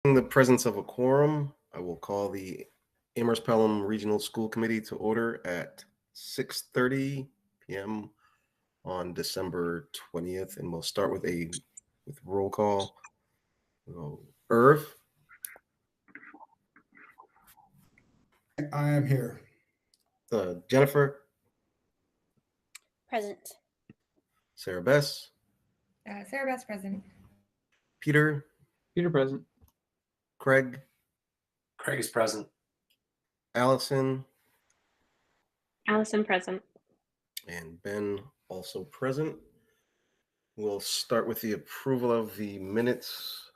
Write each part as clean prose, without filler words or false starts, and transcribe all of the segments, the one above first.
In the presence of a quorum, I will call the Amherst Pelham Regional School Committee to order at 6:30 p.m. on December 20th, and we'll start with roll call. Irv, I am here. Jennifer, Present. Sarah Bess, Sarah Bess present. Peter present. Craig is present. Allison Present. and Ben also present. We'll start with the approval of the minutes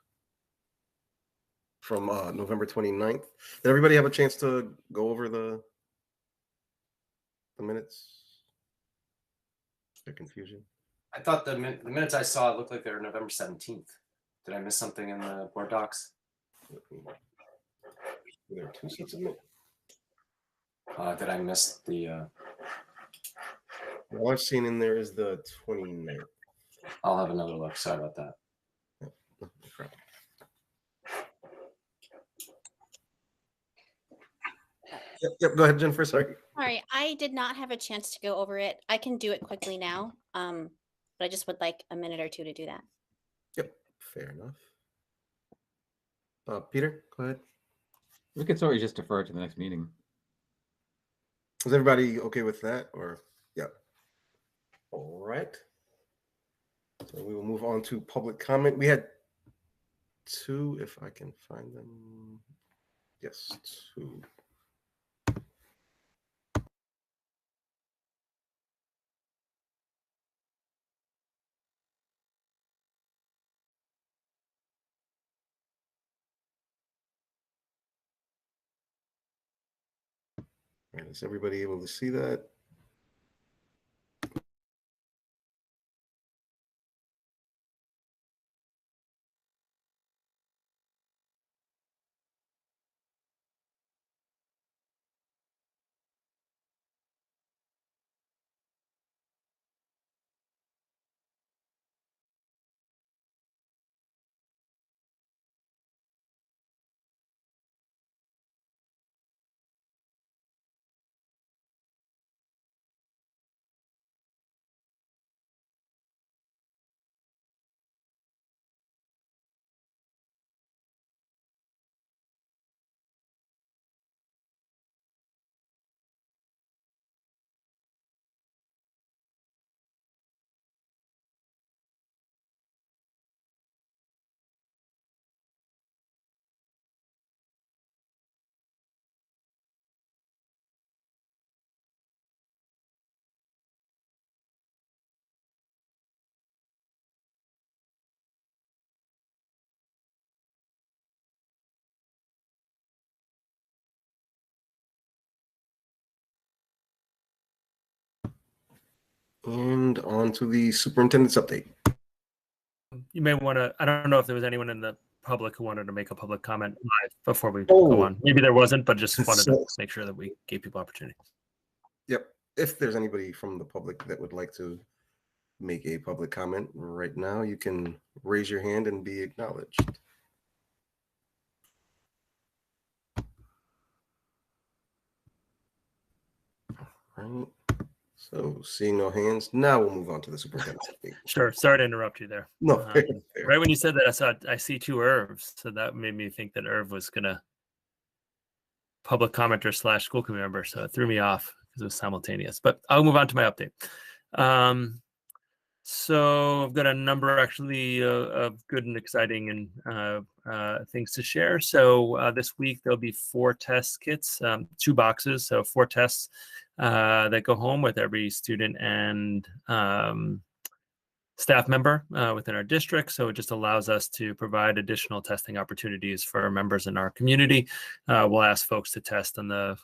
from November 29th. Did everybody have a chance to go over the minutes? Their confusion. I thought the minutes I saw looked like they were November 17th. Did I miss something in the board docs? There are two sets of minutes. Did I miss the? All I've seen in there is the 29th. I'll have another look. Sorry about that. No problem. Yep, go ahead, Jennifer. Sorry. Sorry, I did not have a chance to go over it. I can do it quickly now, but I just would like a minute or two to do that. Yep, fair enough. Peter, go ahead. We could always just defer it to the next meeting. Is everybody okay with that? Or yeah. All right. So we will move on to public comment. We had two, if I can find them. Yes, two. All right, is everybody able to see that? And on to the superintendent's update. You may want to, I don't know if there was anyone in the public who wanted to make a public comment live before we go on. Maybe there wasn't, but just wanted to make sure that we gave people opportunity. Yep. If there's anybody from the public that would like to make a public comment right now, you can raise your hand and be acknowledged. All right. So seeing no hands, now we'll move on to the superintendent's update. Sure. Sorry to interrupt you there. No, fair. Right when you said that, I see two Irvs, so that made me think that Irv was gonna public commenter / school committee member, so it threw me off because it was simultaneous. But I'll move on to my update. So I've got a number actually of good and exciting and things to share. So this week there'll be 4 test kits, 2 boxes, so 4 tests that go home with every student and staff member within our district. So it just allows us to provide additional testing opportunities for our members in our community. We'll ask folks to test on the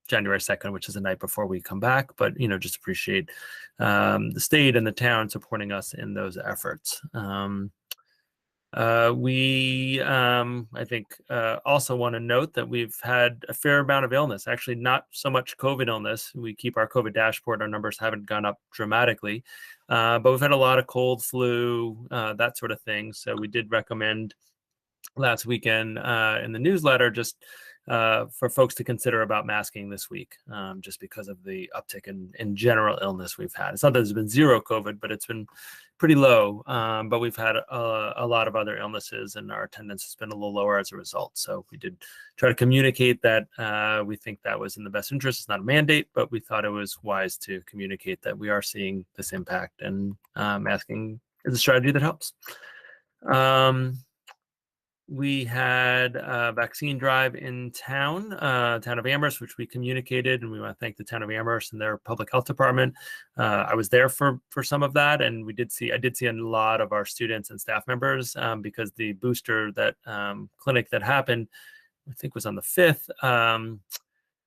January 2nd, which is the night before we come back, but just appreciate the state and the town supporting us in those efforts. We, I think, also want to note that we've had a fair amount of illness, actually not so much COVID illness. We keep our COVID dashboard. Our numbers haven't gone up dramatically, but we've had a lot of cold, flu, that sort of thing. So we did recommend last weekend in the newsletter, just for folks to consider about masking this week, just because of the uptick in general illness we've had. It's not that there's been zero COVID, but it's been pretty low. But we've had a lot of other illnesses, and our attendance has been a little lower as a result. So we did try to communicate that we think that was in the best interest. It's not a mandate, but we thought it was wise to communicate that we are seeing this impact, and masking is a strategy that helps. We had a vaccine drive in town of Amherst, which we communicated, and we want to thank the town of Amherst and their public health department. I was there for some of that, and I did see a lot of our students and staff members because the booster that clinic that happened, I think was on the 5th,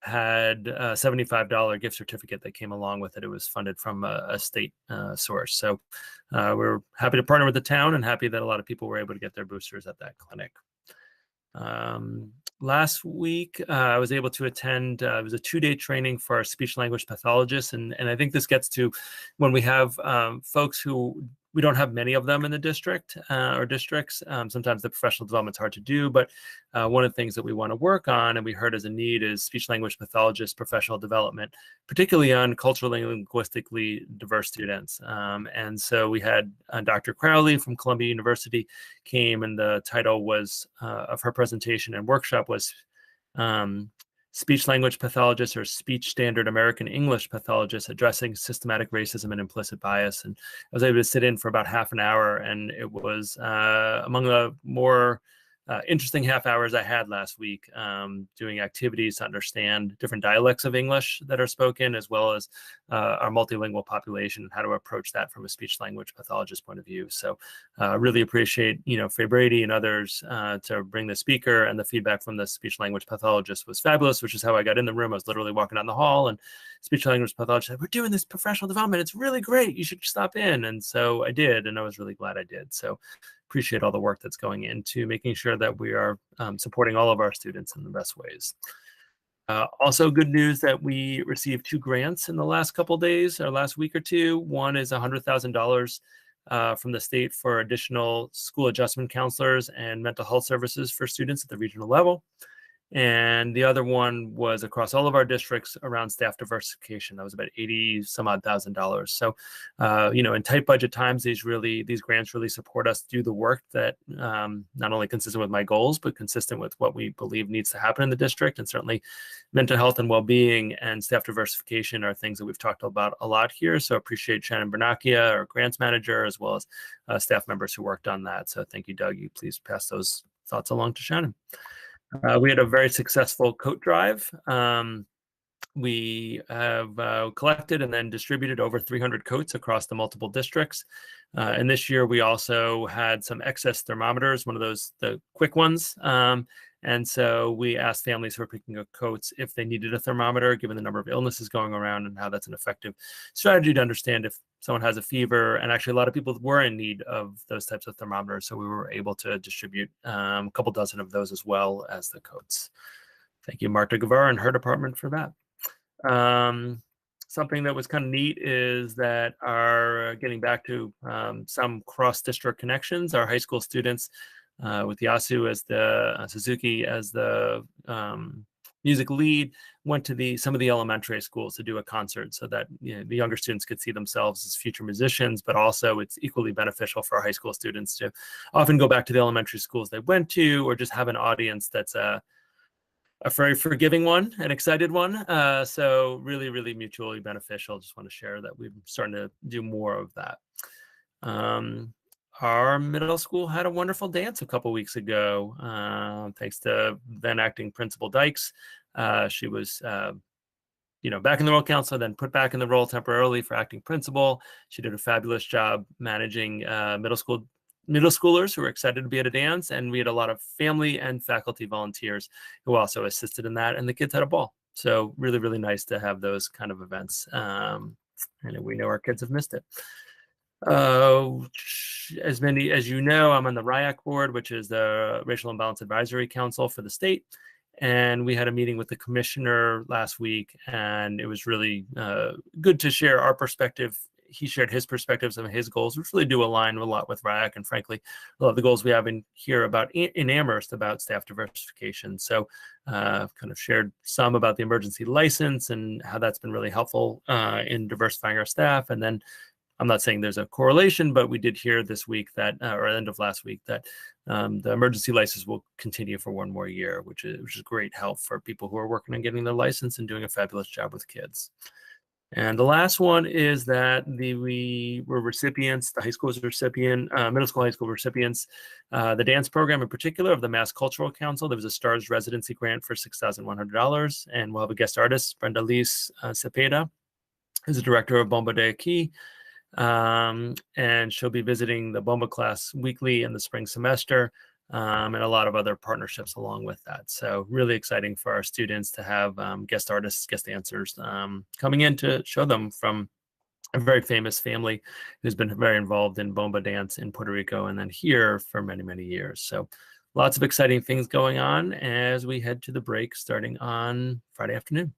had a $75 gift certificate that came along with it. It was funded from a state source. So we're happy to partner with the town, and happy that a lot of people were able to get their boosters at that clinic. Last week, I was able to attend, it was a 2-day training for our speech language pathologists. And I think this gets to when we have folks who, we don't have many of them in the district or districts. Sometimes the professional development is hard to do, but one of the things that we want to work on, and we heard as a need, is speech language pathologist professional development, particularly on culturally and linguistically diverse students. And so we had Dr. Crowley from Columbia University came, and the title was of her presentation and workshop was Speech Language Pathologist or Speech Standard American English Pathologist Addressing Systematic Racism and Implicit Bias. And I was able to sit in for about half an hour, and it was among the more interesting half hours I had last week, doing activities to understand different dialects of English that are spoken, as well as our multilingual population and how to approach that from a speech language pathologist point of view. So really appreciate, Faye Brady and others to bring the speaker, and the feedback from the speech language pathologist was fabulous, which is how I got in the room. I was literally walking down the hall, and speech language pathologist said, "We're doing this professional development. It's really great. You should stop in." And so I did, and I was really glad I did. So appreciate all the work that's going into making sure that we are supporting all of our students in the best ways. Also good news that we received 2 grants in the last couple days, or last week or two. One is $100,000 from the state for additional school adjustment counselors and mental health services for students at the regional level. And the other one was across all of our districts around staff diversification. That was about $80-some odd thousand. So, in tight budget times, these grants really support us do the work that not only consistent with my goals, but consistent with what we believe needs to happen in the district. And certainly mental health and well-being and staff diversification are things that we've talked about a lot here. So appreciate Shannon Bernacchia, our grants manager, as well as staff members who worked on that. So thank you, Doug. You please pass those thoughts along to Shannon. We had a very successful coat drive. We have collected and then distributed over 300 coats across the multiple districts. And this year we also had some excess thermometers, one of those, the quick ones. And so we asked families who are picking up coats if they needed a thermometer, given the number of illnesses going around, and how that's an effective strategy to understand if someone has a fever. And actually a lot of people were in need of those types of thermometers. So we were able to distribute a couple dozen of those as well as the coats. Thank you, Marta Guevara and her department for that. Something that was kind of neat is that our getting back to some cross-district connections, our high school students with Yasu as the Suzuki as the music lead went to some of the elementary schools to do a concert, so that the younger students could see themselves as future musicians, but also it's equally beneficial for our high school students to often go back to the elementary schools they went to, or just have an audience that's a very forgiving one, an excited one. So really, really mutually beneficial. Just want to share that we're starting to do more of that. Our middle school had a wonderful dance a couple weeks ago, thanks to then acting Principal Dykes. She was, back in the role counselor, then put back in the role temporarily for acting principal. She did a fabulous job managing middle schoolers who were excited to be at a dance, and we had a lot of family and faculty volunteers who also assisted in that, and the kids had a ball. So really, really nice to have those kind of events. And we know our kids have missed it. As many as you know, I'm on the RIAC board, which is the Racial Imbalance Advisory Council for the state. And we had a meeting with the commissioner last week, and it was really good to share our perspective he shared his perspectives and his goals, which really do align a lot with RIAC and frankly, a lot of the goals we have in here about in Amherst about staff diversification. So kind of shared some about the emergency license and how that's been really helpful in diversifying our staff. And then I'm not saying there's a correlation, but we did hear this week that, or end of last week, that the emergency license will continue for one more year, which is great help for people who are working on getting their license and doing a fabulous job with kids. And the last one is that we were recipients, the high school was recipient, middle school, high school recipients, the dance program in particular of the Mass Cultural Council. There was a STARS residency grant for $6,100, and we'll have a guest artist, Brenda Lise Cepeda, who's the director of Bomba de Aquí. And she'll be visiting the Bomba class weekly in the spring semester, and a lot of other partnerships along with that. So really exciting for our students to have guest artists, guest dancers coming in to show them from a very famous family who's been very involved in Bomba dance in Puerto Rico and then here for many, many years. So lots of exciting things going on as we head to the break starting on Friday afternoon.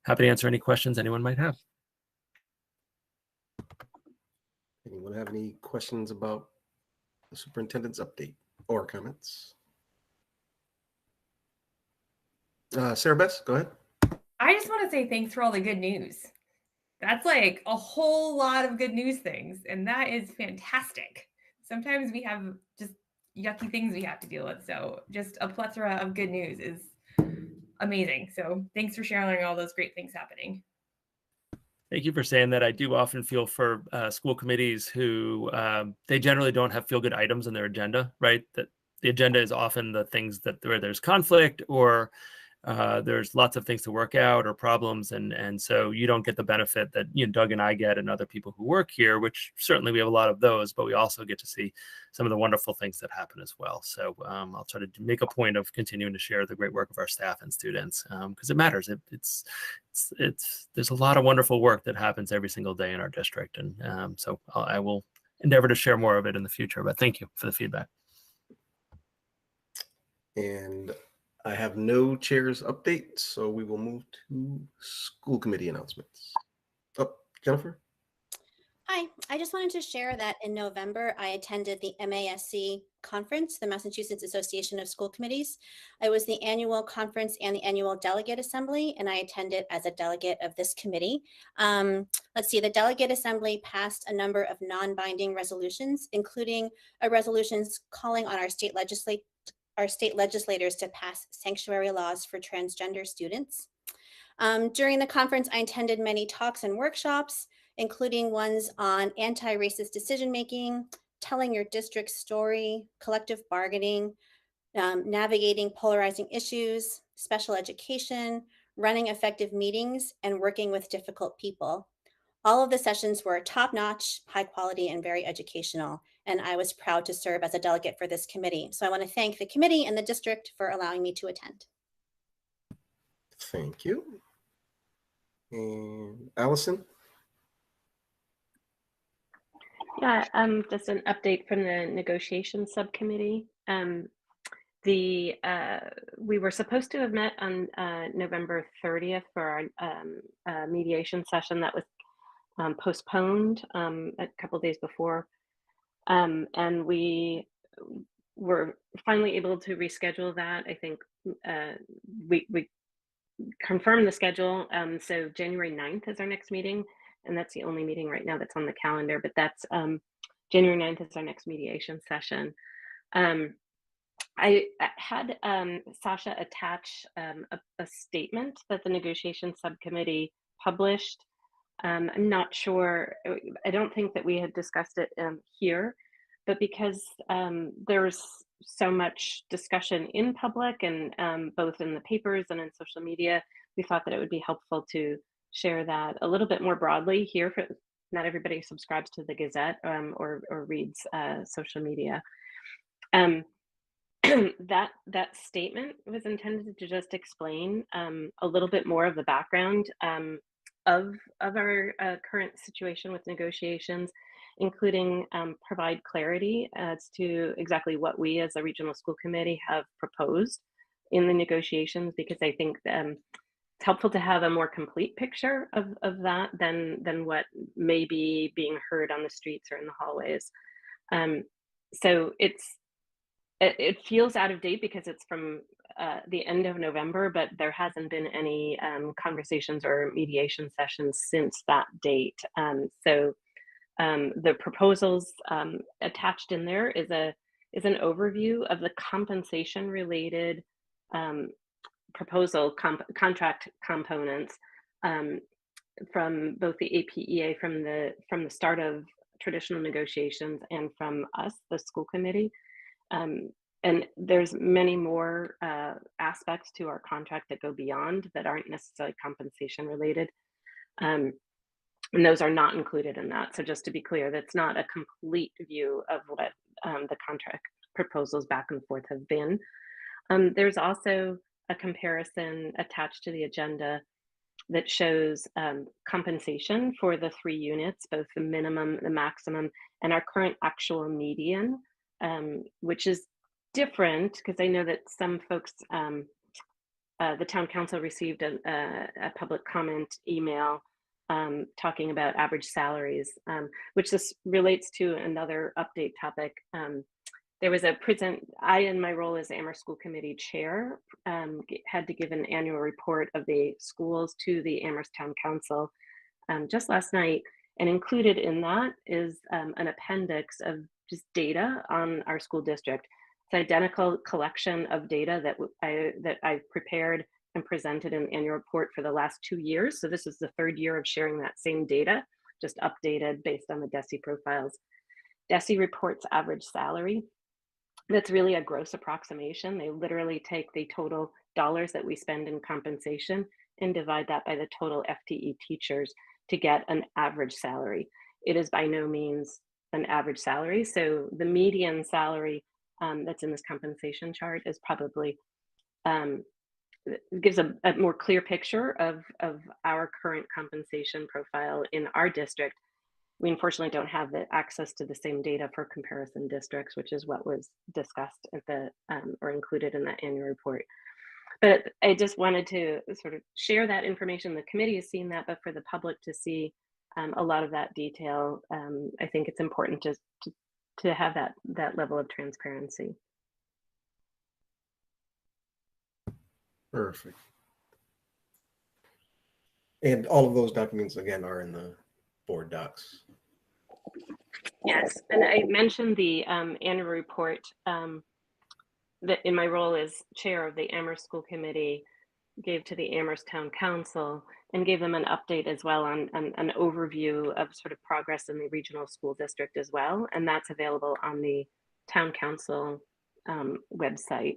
Happy to answer any questions anyone might have. Anyone have any questions about the superintendent's update or comments? Sarah Beth, go ahead. I just want to say thanks for all the good news. That's like a whole lot of good news things, and that is fantastic. Sometimes we have just yucky things we have to deal with, so just a plethora of good news is amazing. So thanks for sharing all those great things happening. Thank you for saying that. I do often feel for school committees who they generally don't have feel-good items on their agenda, right? That the agenda is often the things that where there's conflict or there's lots of things to work out or problems. And so you don't get the benefit that Doug and I get and other people who work here, which certainly we have a lot of those, but we also get to see some of the wonderful things that happen as well. So I'll try to make a point of continuing to share the great work of our staff and students because it matters. There's a lot of wonderful work that happens every single day in our district. And so I will endeavor to share more of it in the future, but thank you for the feedback. And I have no chair's update, so we will move to school committee announcements. Oh, Jennifer? Hi, I just wanted to share that in November, I attended the MASC conference, the Massachusetts Association of School Committees. It was the annual conference and the annual delegate assembly, and I attended as a delegate of this committee. Let's see, the delegate assembly passed a number of non-binding resolutions, including a resolutions calling on our state legislators to pass sanctuary laws for transgender students. During the conference, I attended many talks and workshops, including ones on anti-racist decision-making, telling your district's story, collective bargaining, navigating polarizing issues, special education, running effective meetings, and working with difficult people. All of the sessions were top-notch, high quality, and very educational, and I was proud to serve as a delegate for this committee. So I want to thank the committee and the district for allowing me to attend. Thank you. And Allison? Yeah, just an update from the negotiation subcommittee. We were supposed to have met on November 30th for our mediation session that was postponed a couple days before. And we were finally able to reschedule that. I think we confirmed the schedule. So January 9th is our next meeting. And that's the only meeting right now that's on the calendar, but that's January 9th is our next mediation session. I had Sasha attach a statement that the negotiation subcommittee published. I'm not sure, I don't think that we had discussed it here, but because there's so much discussion in public and both in the papers and in social media, we thought that it would be helpful to share that a little bit more broadly here. For not everybody subscribes to the Gazette or reads social media. That statement was intended to just explain a little bit more of the background of our current situation with negotiations, including provide clarity as to exactly what we as a regional school committee have proposed in the negotiations, because I think it's helpful to have a more complete picture of that than what may be being heard on the streets or in the hallways. So it feels out of date because it's from the end of November, but there hasn't been any conversations or mediation sessions since that date. So the proposals attached in there is an overview of the compensation related contract components from both the APEA from the start of traditional negotiations and from us, the school committee. And there's many more aspects to our contract that go beyond that aren't necessarily compensation related. And those are not included in that. So just to be clear, that's not a complete view of what the contract proposals back and forth have been. There's also a comparison attached to the agenda that shows compensation for the 3 units, both the minimum, the maximum, and our current actual median, which is different because I know that some folks, the town council received a public comment email talking about average salaries, which this relates to another update topic. There was I, in my role as Amherst School Committee Chair, had to give an annual report of the schools to the Amherst Town Council just last night. And included in that is an appendix of just data on our school district. It's an identical collection of data that I've prepared and presented an annual report for the last 2 years. So this is the 3rd year of sharing that same data, just updated based on the DESE profiles. DESE reports average salary. That's really a gross approximation. They literally take the total dollars that we spend in compensation and divide that by the total FTE teachers to get an average salary. It is by no means an average salary. So the median salary that's in this compensation chart is probably gives a more clear picture of our current compensation profile in our district. We unfortunately don't have the access to the same data for comparison districts, which is what was discussed at the or included in that annual report. But I just wanted to sort of share that information. The committee has seen that, but for the public to see a lot of that detail, I think it's important to have that level of transparency. Perfect. And all of those documents, again, are in the board docs. Yes, and I mentioned the annual report that in my role as chair of the Amherst School Committee gave to the Amherst Town Council and gave them an update as well on an overview of sort of progress in the regional school district as well. And that's available on the Town Council website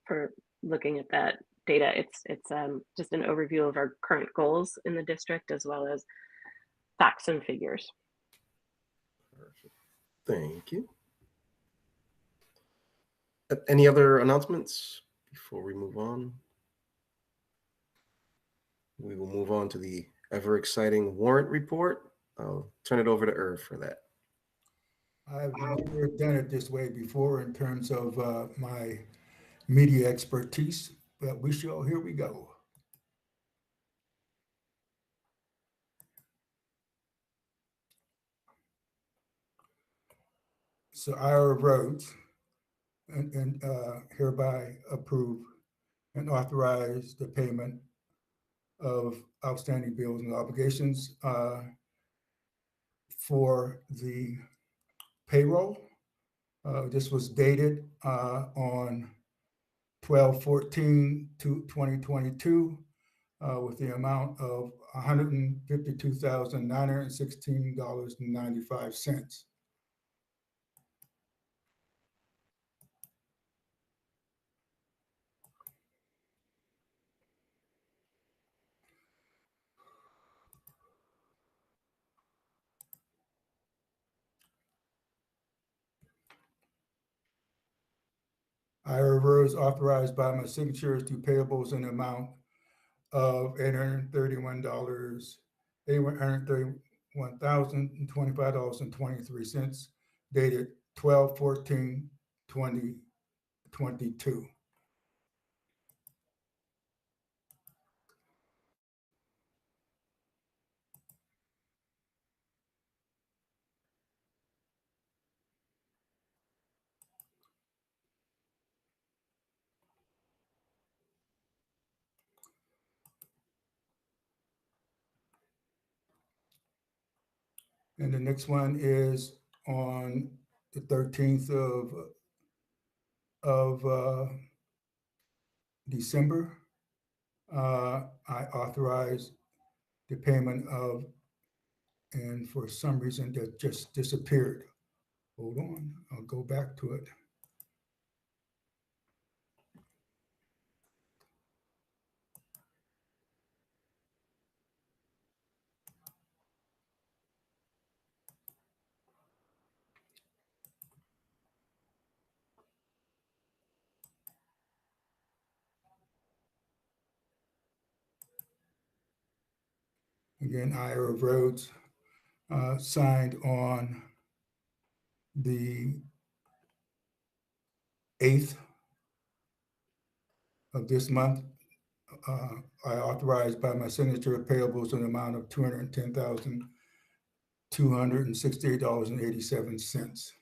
for looking at that data. It's just an overview of our current goals in the district as well as facts and figures. Perfect. Thank you. Any other announcements before we move on? We will move on to the ever exciting warrant report. I'll turn it over to Irv for that. I've never done it this way before in terms of my media expertise, but here we go. So Ira Rhodes and hereby approve and authorize the payment of outstanding bills and obligations for the payroll. This was dated on 12/14/2022 with the amount of $152,916.95. Ira Rhodes authorized by my signatures to payables in the amount of $831,025.23 dated 12/14/2022. And the next one is on the 13th of December. I authorized the payment of, and for some reason that just disappeared. Hold on, I'll go back to it. Again, Ira Roads, signed on the 8th of this month. I authorized by my signature payables in the amount of $210,268.87.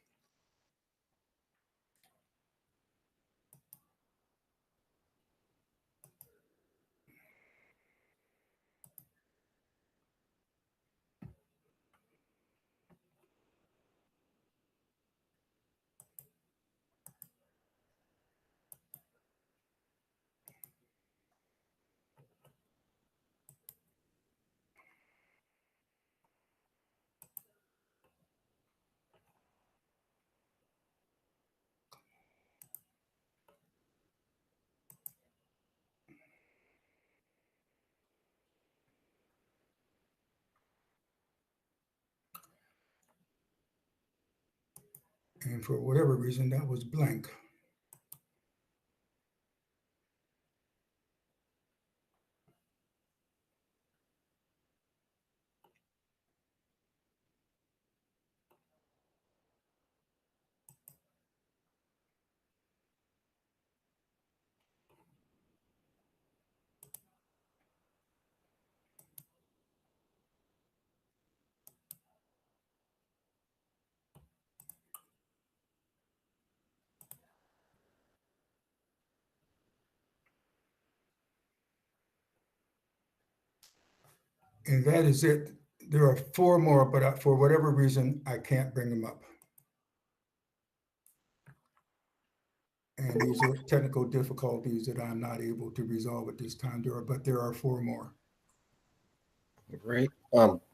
And for whatever reason, that was blank. And that is it. There are 4 more, but for whatever reason, I can't bring them up. And these are technical difficulties that I'm not able to resolve at this time. But there are 4 more. Right.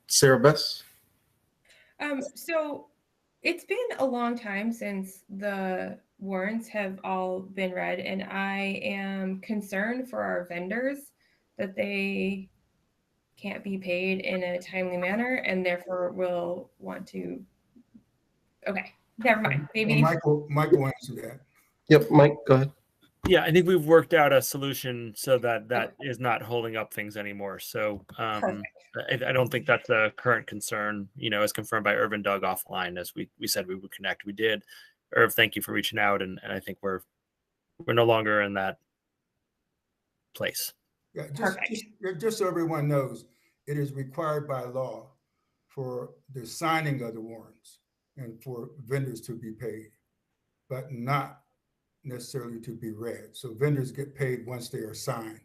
Sarah Bess? So it's been a long time since the warrants have all been read, and I am concerned for our vendors that they can't be paid in a timely manner, and therefore will want to. Okay, never mind. Maybe Well, Mike will answer that. Yep, Mike, go ahead. Yeah, I think we've worked out a solution so that that is not holding up things anymore. So I don't think that's a current concern, as confirmed by Irv and Doug offline, as we said we would connect. We did. Irv, thank you for reaching out. And I think we're no longer in that place. Yeah, just so everyone knows, it is required by law for the signing of the warrants and for vendors to be paid, but not necessarily to be read. So vendors get paid once they are signed.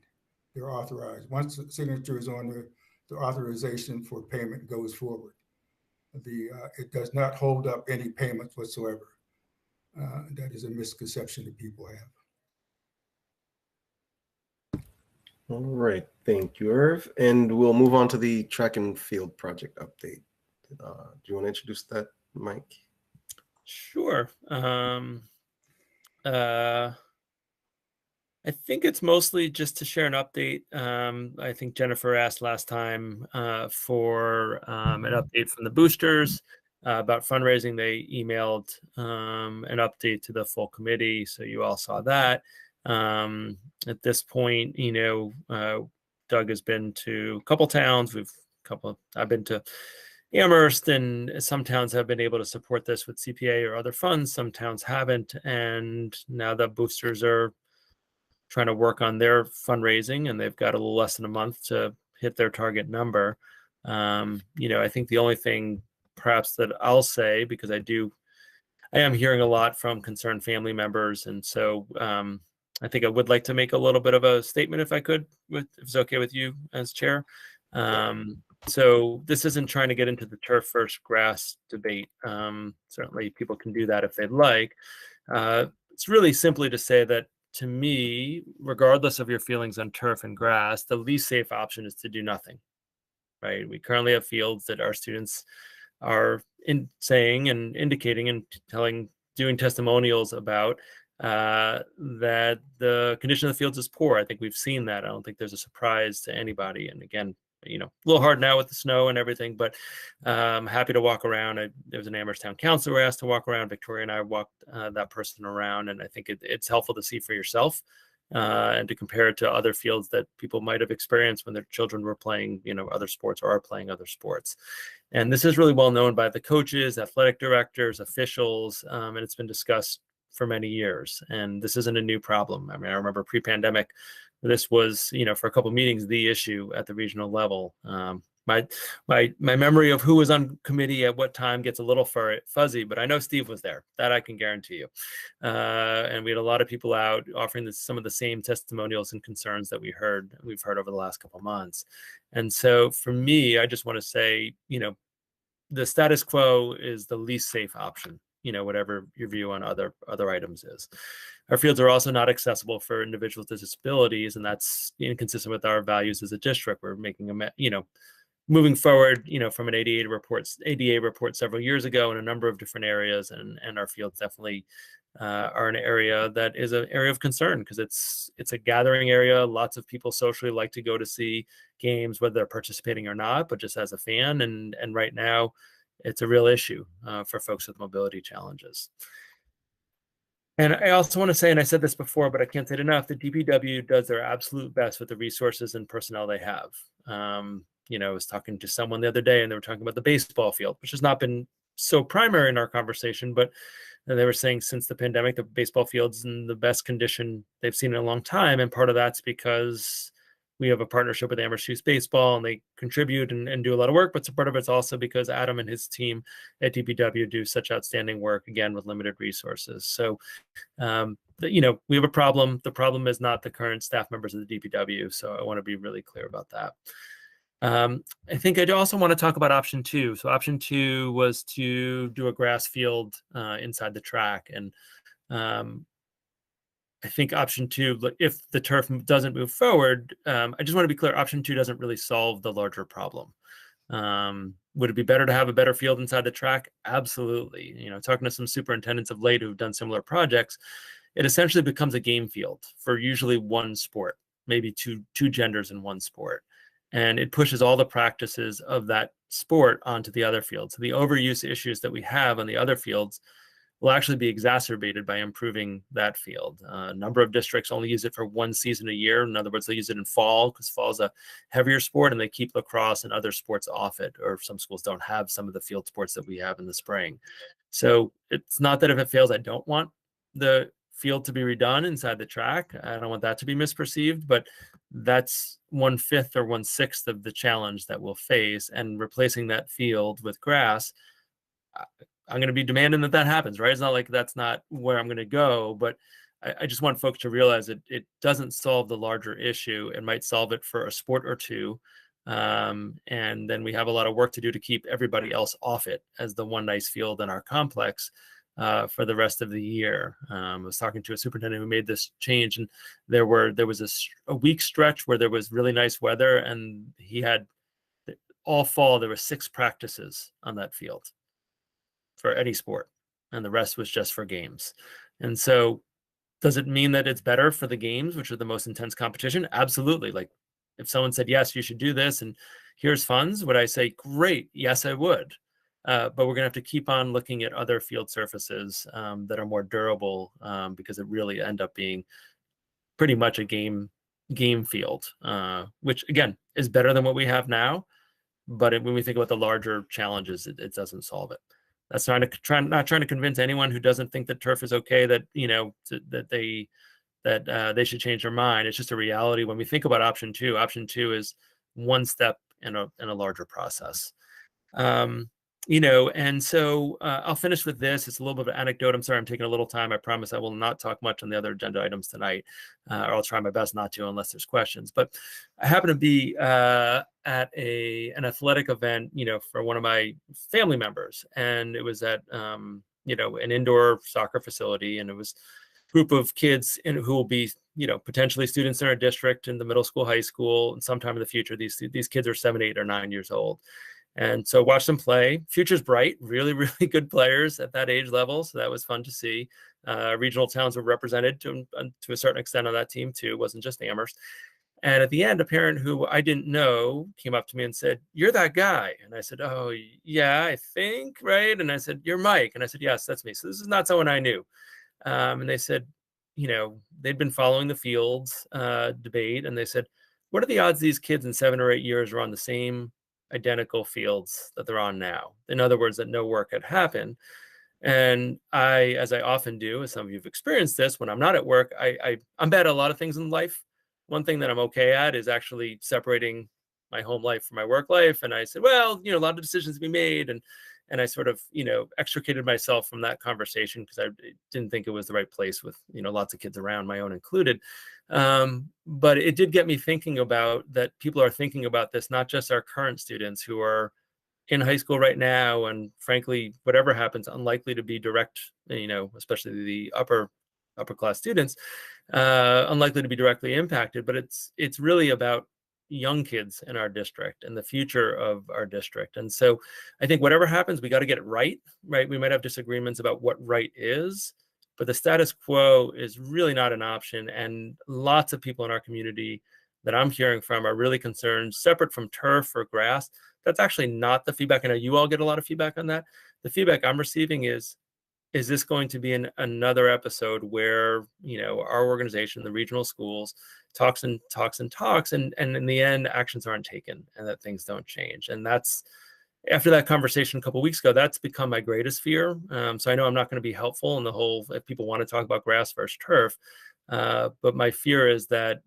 They're authorized. Once the signature is on the authorization for payment goes forward. It does not hold up any payments whatsoever. That is a misconception that people have. All right, thank you, Irv. And we'll move on to the track and field project update. Do you want to introduce that, Mike? Sure. I think it's mostly just to share an update. I think Jennifer asked last time for an update from the boosters about fundraising. They emailed an update to the full committee, so you all saw that. At this point, Doug has been to a couple towns. I've been to Amherst, and some towns have been able to support this with CPA or other funds. Some towns haven't, and now the boosters are trying to work on their fundraising, and they've got a little less than a month to hit their target number. I think the only thing perhaps that I'll say, because I am hearing a lot from concerned family members, and so I think I would like to make a little bit of a statement if I could, if it's okay with you as chair. So this isn't trying to get into the turf versus grass debate. Certainly people can do that if they'd like. It's really simply to say that, to me, regardless of your feelings on turf and grass, the least safe option is to do nothing, right? We currently have fields that our students are saying and indicating and doing testimonials about that the condition of the fields is poor. I think we've seen that. I don't think there's a surprise to anybody. And again, a little hard now with the snow and everything, but happy to walk around. There was an Amherst town council we asked to walk around. Victoria and I walked that person around, and I think it's helpful to see for yourself and to compare it to other fields that people might have experienced when their children were playing, other sports or are playing other sports. And this is really well known by the coaches, athletic directors, officials, and it's been discussed for many years. And this isn't a new problem. I mean, I remember pre-pandemic, this was, for a couple of meetings, the issue at the regional level. My memory of who was on committee at what time gets a little fuzzy, but I know Steve was there. That I can guarantee you. And we had a lot of people out offering some of the same testimonials and concerns that we've heard over the last couple of months. And so for me, I just want to say, the status quo is the least safe option, whatever your view on other items is. Our fields are also not accessible for individuals with disabilities, and that's inconsistent with our values as a district. We're making moving forward, from an ADA report several years ago in a number of different areas, and our fields definitely are an area that is an area of concern because it's a gathering area. Lots of people socially like to go to see games, whether they're participating or not, but just as a fan. And right now, it's a real issue for folks with mobility challenges. And I also want to say, and I said this before, but I can't say it enough, the DPW does their absolute best with the resources and personnel they have. I was talking to someone the other day, and they were talking about the baseball field, which has not been so primary in our conversation, but they were saying since the pandemic, the baseball field's in the best condition they've seen in a long time. And part of that's because we have a partnership with Amherst Youth Baseball, and they contribute and do a lot of work. But part of it's also because Adam and his team at DPW do such outstanding work, again, with limited resources. So, we have a problem. The problem is not the current staff members of the DPW. So I want to be really clear about that. I think I also want to talk about option 2. So option 2 was to do a grass field inside the track. And I think option 2, if the turf doesn't move forward, I just want to be clear, option 2 doesn't really solve the larger problem. Would it be better to have a better field inside the track? Absolutely. Talking to some superintendents of late who've done similar projects, it essentially becomes a game field for usually one sport, maybe two genders in one sport. And it pushes all the practices of that sport onto the other field. So the overuse issues that we have on the other fields will actually be exacerbated by improving that field. A number of districts only use it for one season a year. In other words, they use it in fall because fall is a heavier sport, and they keep lacrosse and other sports off it, or some schools don't have some of the field sports that we have in the spring. So it's not that if it fails, I don't want the field to be redone inside the track. I don't want that to be misperceived, but that's 1/5 or 1/6 of the challenge that we'll face. And replacing that field with grass, I'm going to be demanding that happens, right? It's not like that's not where I'm going to go, but I just want folks to realize that it doesn't solve the larger issue. It might solve it for a sport or two. And then we have a lot of work to do to keep everybody else off it as the one nice field in our complex for the rest of the year. I was talking to a superintendent who made this change, and there was a week stretch where there was really nice weather, and he had all fall, there were 6 practices on that field for any sport, and the rest was just for games. And so does it mean that it's better for the games, which are the most intense competition? Absolutely. Like if someone said, yes, you should do this and here's funds, would I say, great, yes, I would. But we're gonna have to keep on looking at other field surfaces that are more durable because it really end up being pretty much a game field, which again is better than what we have now. But when we think about the larger challenges, it doesn't solve it. That's not trying to convince anyone who doesn't think that turf is okay that that they should change their mind. It's just a reality when we think about option 2. Option 2 is one step in a larger process. And so I'll finish with this. It's a little bit of an anecdote. I'm sorry, I'm taking a little time. I promise I will not talk much on the other agenda items tonight, or I'll try my best not to unless there's questions. But I happen to be at an athletic event, for one of my family members, and it was at an indoor soccer facility, and it was a group of kids who will be potentially students in our district in the middle school, high school, and sometime in the future. These kids are 7, 8, or 9 years old. And so watch them play. Future's bright, really, really good players at that age level. So that was fun to see. Regional towns were represented to a certain extent on that team too. It wasn't just Amherst. And at the end, a parent who I didn't know came up to me and said, "You're that guy." And I said, "Oh, yeah, I think, right?" And I said, "You're Mike." And I said, "Yes, that's me." So this is not someone I knew. And they said, they'd been following the Fields debate. And they said, "What are the odds these kids in 7 or 8 years are on the same identical fields that they're on now?" In other words, that no work had happened. And I, as I often do, as some of you have experienced this, when I'm not at work, I'm bad at a lot of things in life. One thing that I'm okay at is actually separating my home life from my work life. And I said, well, a lot of decisions to be made. And I sort of, extricated myself from that conversation because I didn't think it was the right place with, lots of kids around, my own included. But it did get me thinking about that people are thinking about this, not just our current students who are in high school right now, and frankly, whatever happens, unlikely to be direct, especially the upper class students, unlikely to be directly impacted. But it's really about young kids in our district and the future of our district. And so I think whatever happens, we got to get it right. We might have disagreements about what right is, but the status quo is really not an option. And lots of people in our community that I'm hearing from are really concerned, separate from turf or grass. That's actually not the feedback. I know you all get a lot of feedback on that. The feedback I'm receiving is this going to be another episode where, our organization, the regional schools, talks and in the end, actions aren't taken and that things don't change. And that's, after that conversation a couple of weeks ago, that's become my greatest fear. So I know I'm not going to be helpful in the whole, if people want to talk about grass versus turf, but my fear is that,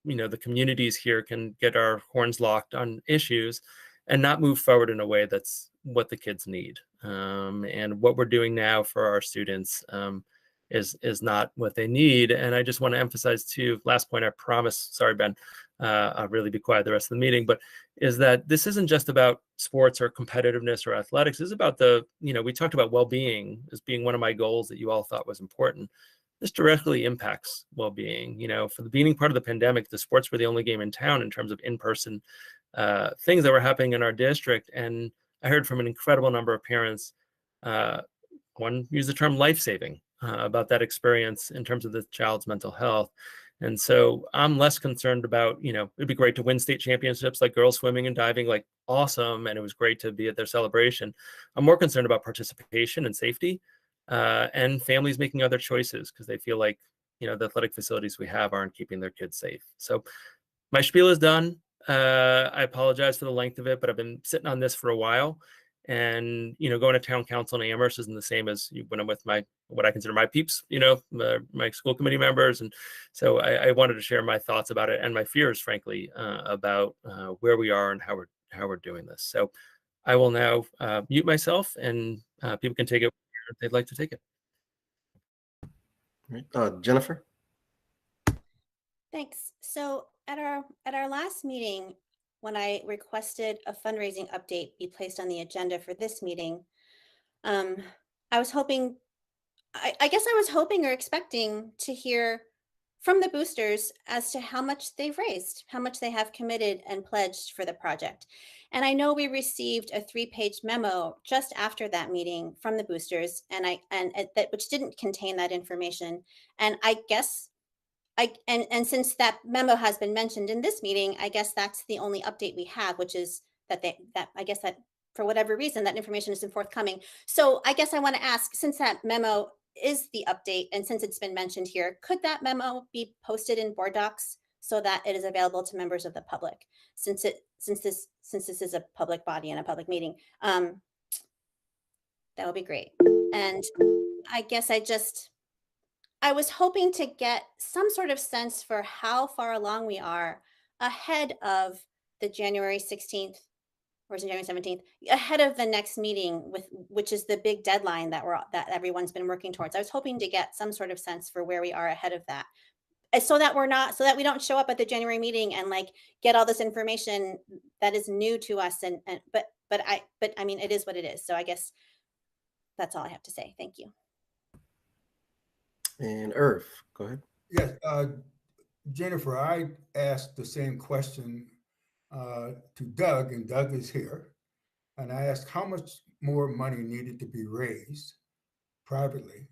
the communities here can get our horns locked on issues and not move forward in a way that's what the kids need. And what we're doing now for our students is not what they need. And I just want to emphasize too, last point, I promise, sorry, Ben, I'll really be quiet the rest of the meeting, but is that this isn't just about sports or competitiveness or athletics. This is about we talked about well-being as being one of my goals that you all thought was important. This directly impacts well-being. For the beginning part of the pandemic, the sports were the only game in town in terms of in-person things that were happening in our district. And I heard from an incredible number of parents, one used the term life-saving about that experience in terms of the child's mental health. And so I'm less concerned about, it'd be great to win state championships like girls swimming and diving, like awesome. And it was great to be at their celebration. I'm more concerned about participation and safety and families making other choices because they feel like, the athletic facilities we have aren't keeping their kids safe. So my spiel is done. I apologize for the length of it, but I've been sitting on this for a while. And, going to town council in Amherst isn't the same as when I'm with what I consider my peeps, my school committee members. And so I wanted to share my thoughts about it and my fears, frankly, about where we are and how we're doing this. So I will now mute myself, and people can take it if they'd like to take it. Jennifer? Thanks. So at our last meeting, when I requested a fundraising update be placed on the agenda for this meeting, I was hoping, I guess I was hoping or expecting to hear from the boosters as to how much they've raised, how much they have committed and pledged for the project. And I know we received a 3-page memo just after that meeting from the boosters, and that which didn't contain that information. And I guess and since that memo has been mentioned in this meeting, I guess that's the only update we have, which is that I guess that for whatever reason that information isn't forthcoming. So I guess I want to ask, since that memo is the update and since it's been mentioned here, could that memo be posted in board docs so that it is available to members of the public? Since this is a public body and a public meeting, that would be great. And I guess I was hoping to get some sort of sense for how far along we are ahead of the January 16th or is it January 17th, ahead of the next meeting, which is the big deadline that everyone's been working towards. I was hoping to get some sort of sense for where we are ahead of that. So that we don't show up at the January meeting and like get all this information that is new to us. But I mean, it is what it is. So I guess that's all I have to say. Thank you. And Irv, go ahead. Yes, Jennifer, I asked the same question to Doug, and Doug is here. And I asked how much more money needed to be raised privately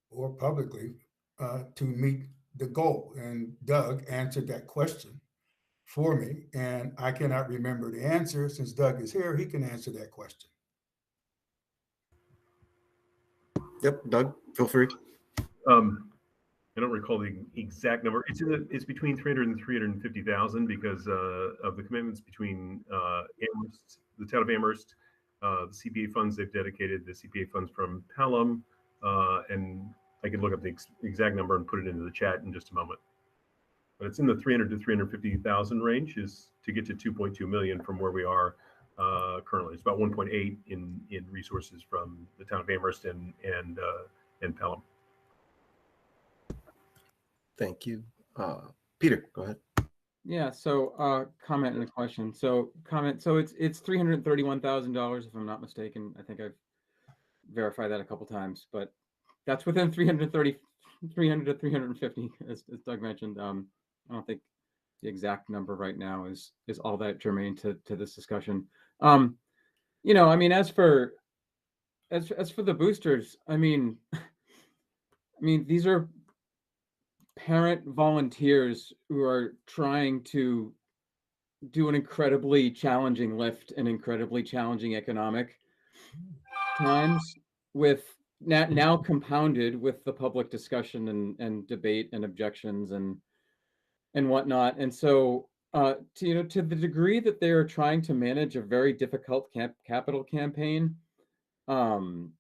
or publicly to meet the goal. And Doug answered that question for me. And I cannot remember the answer. Since Doug is here, he can answer that question. Yep, Doug, feel free. I don't recall the exact number. It's between 300 and 350,000 because of the commitments between Amherst, the town of Amherst, the CPA funds they've dedicated, the CPA funds from Pelham, and I can look up the exact number and put it into the chat in just a moment. But it's in the 300 to 350,000 range is to get to 2.2 million from where we are currently. It's about 1.8 in resources from the town of Amherst and Pelham. Thank you. Peter, go ahead. Yeah. So comment and a question. So comment. So it's $331,000 if I'm not mistaken. I think I've verified that a couple times, but that's within 300 to 350, as Doug mentioned. I don't think the exact number right now is all that germane to this discussion. You know, I mean, as for the boosters, I mean, these are parent volunteers who are trying to do an incredibly challenging lift and incredibly challenging economic times, with now compounded with the public discussion and debate and objections and whatnot. And so to the degree that they are trying to manage a very difficult capital campaign through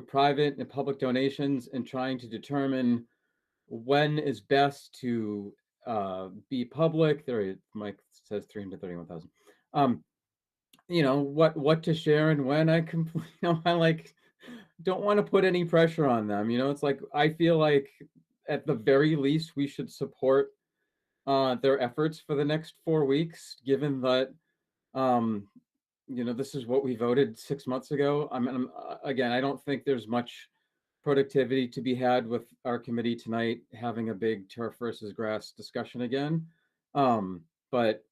private and public donations and trying to determine when is best to be public. There, Mike says 331,000. You know what to share and when. I like don't want to put any pressure on them. You know, it's like I feel like at the very least we should support their efforts for the next 4 weeks, given that you know, this is what we voted 6 months ago. Again, I don't think there's much productivity to be had with our committee tonight having a big turf versus grass discussion again. But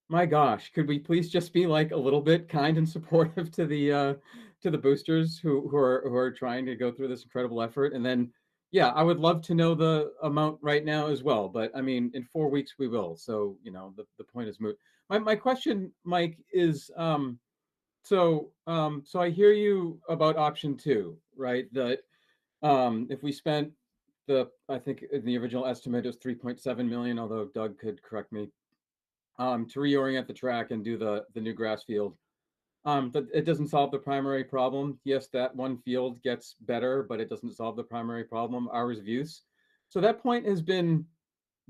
my gosh, could we please just be like a little bit kind and supportive to the boosters who are trying to go through this incredible effort? And then, yeah, I would love to know the amount right now as well. But I mean, in 4 weeks we will. So you know, the point is moot. My question, Mike, is so I hear you about option 2, right? That if we spent I think in the original estimate it was 3.7 million, although Doug could correct me, to reorient the track and do the new grass field. But it doesn't solve the primary problem. Yes, that one field gets better, but it doesn't solve the primary problem, hours of use. So that point has been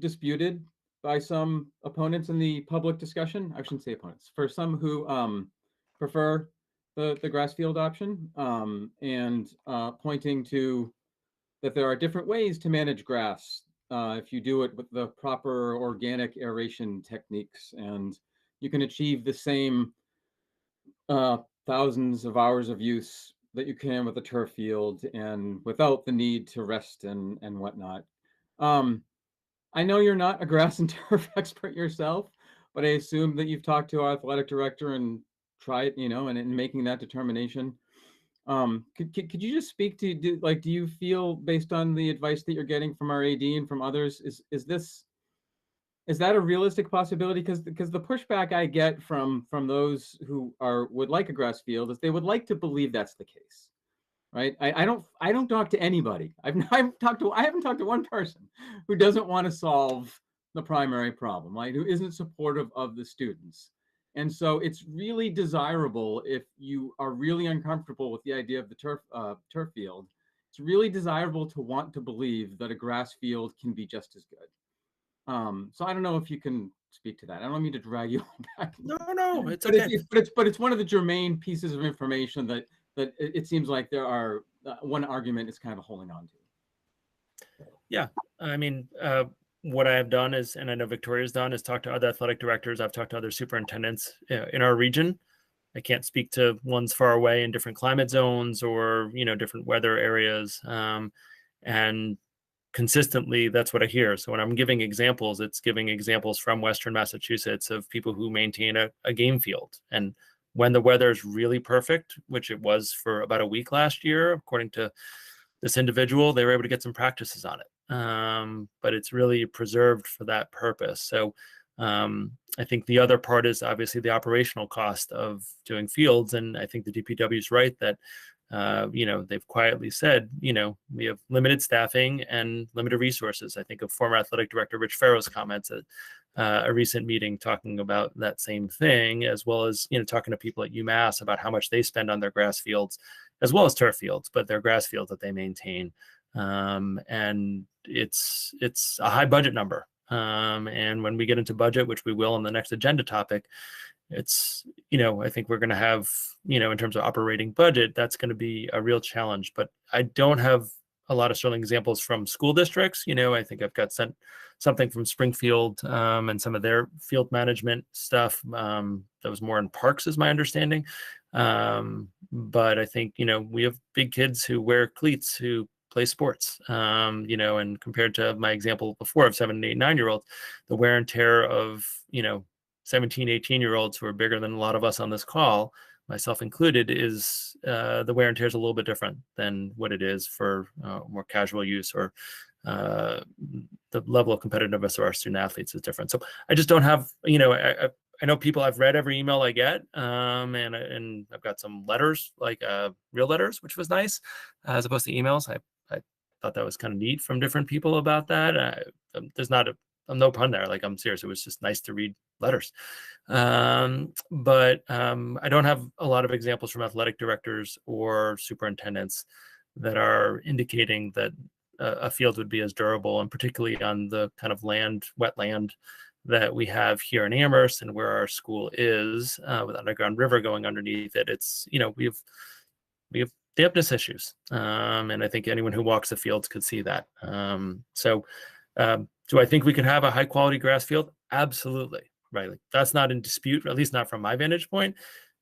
disputed by some opponents in the public discussion. I shouldn't say opponents, for some who prefer the grass field option, and pointing to that there are different ways to manage grass if you do it with the proper organic aeration techniques, and you can achieve the same thousands of hours of use that you can with a turf field and without the need to rest and whatnot. I know you're not a grass and turf expert yourself, but I assume that you've talked to our athletic director and tried, you know, and in making that determination. Could you just speak to, do you feel, based on the advice that you're getting from our AD and from others, is that a realistic possibility? Because the pushback I get from those who would like a grass field is they would like to believe that's the case, right? I don't talk to anybody. I haven't talked to one person who doesn't want to solve the primary problem, right? Who isn't supportive of the students. And so it's really desirable, if you are really uncomfortable with the idea of the turf field, it's really desirable to want to believe that a grass field can be just as good. So I don't know if you can speak to that. I don't mean to drag you back. No, it's but okay. it's one of the germane pieces of information that it seems like there are one argument is kind of holding on to. Yeah, I mean, what I have done is, and I know Victoria's done, is talk to other athletic directors. I've talked to other superintendents in our region. I can't speak to ones far away in different climate zones or, you know, different weather areas. And consistently, that's what I hear. So when I'm giving examples, it's giving examples from Western Massachusetts of people who maintain a game field. And when the weather is really perfect, which it was for about a week last year, according to this individual, they were able to get some practices on it. But it's really preserved for that purpose. So I think the other part is obviously the operational cost of doing fields. And I think the DPW is right that, you know, they've quietly said, you know, we have limited staffing and limited resources. I think of former athletic director Rich Farrow's comments at a recent meeting talking about that same thing, as well as, you know, talking to people at UMass about how much they spend on their grass fields, as well as turf fields, but their grass fields that they maintain. And it's a high budget number. And when we get into budget, which we will on the next agenda topic, it's, you know, I think we're going to have, you know, in terms of operating budget, that's going to be a real challenge. But I don't have a lot of sterling examples from school districts. You know, I think I've got sent something from Springfield and some of their field management stuff that was more in parks, is my understanding. But I think, you know, we have big kids who wear cleats who play sports, you know, and compared to my example before of 7, 8, 9-year-olds, the wear and tear of, you know, 17, 18-year-olds who are bigger than a lot of us on this call, myself included, is the wear and tear is a little bit different than what it is for more casual use, or the level of competitiveness of our student athletes is different. So I just don't have, you know, I know people, I've read every email I get, and I've got some letters, like real letters, which was nice, as opposed to emails. I thought that was kind of neat from different people about that. There's not no pun there. Like, I'm serious. It was just nice to read letters. But I don't have a lot of examples from athletic directors or superintendents that are indicating that a field would be as durable, and particularly on the kind of wetland that we have here in Amherst and where our school is, with underground river going underneath it. It's, you know, we have dampness issues. And I think anyone who walks the fields could see that. Do I think we could have a high quality grass field? Absolutely. Right. Like, that's not in dispute, at least not from my vantage point.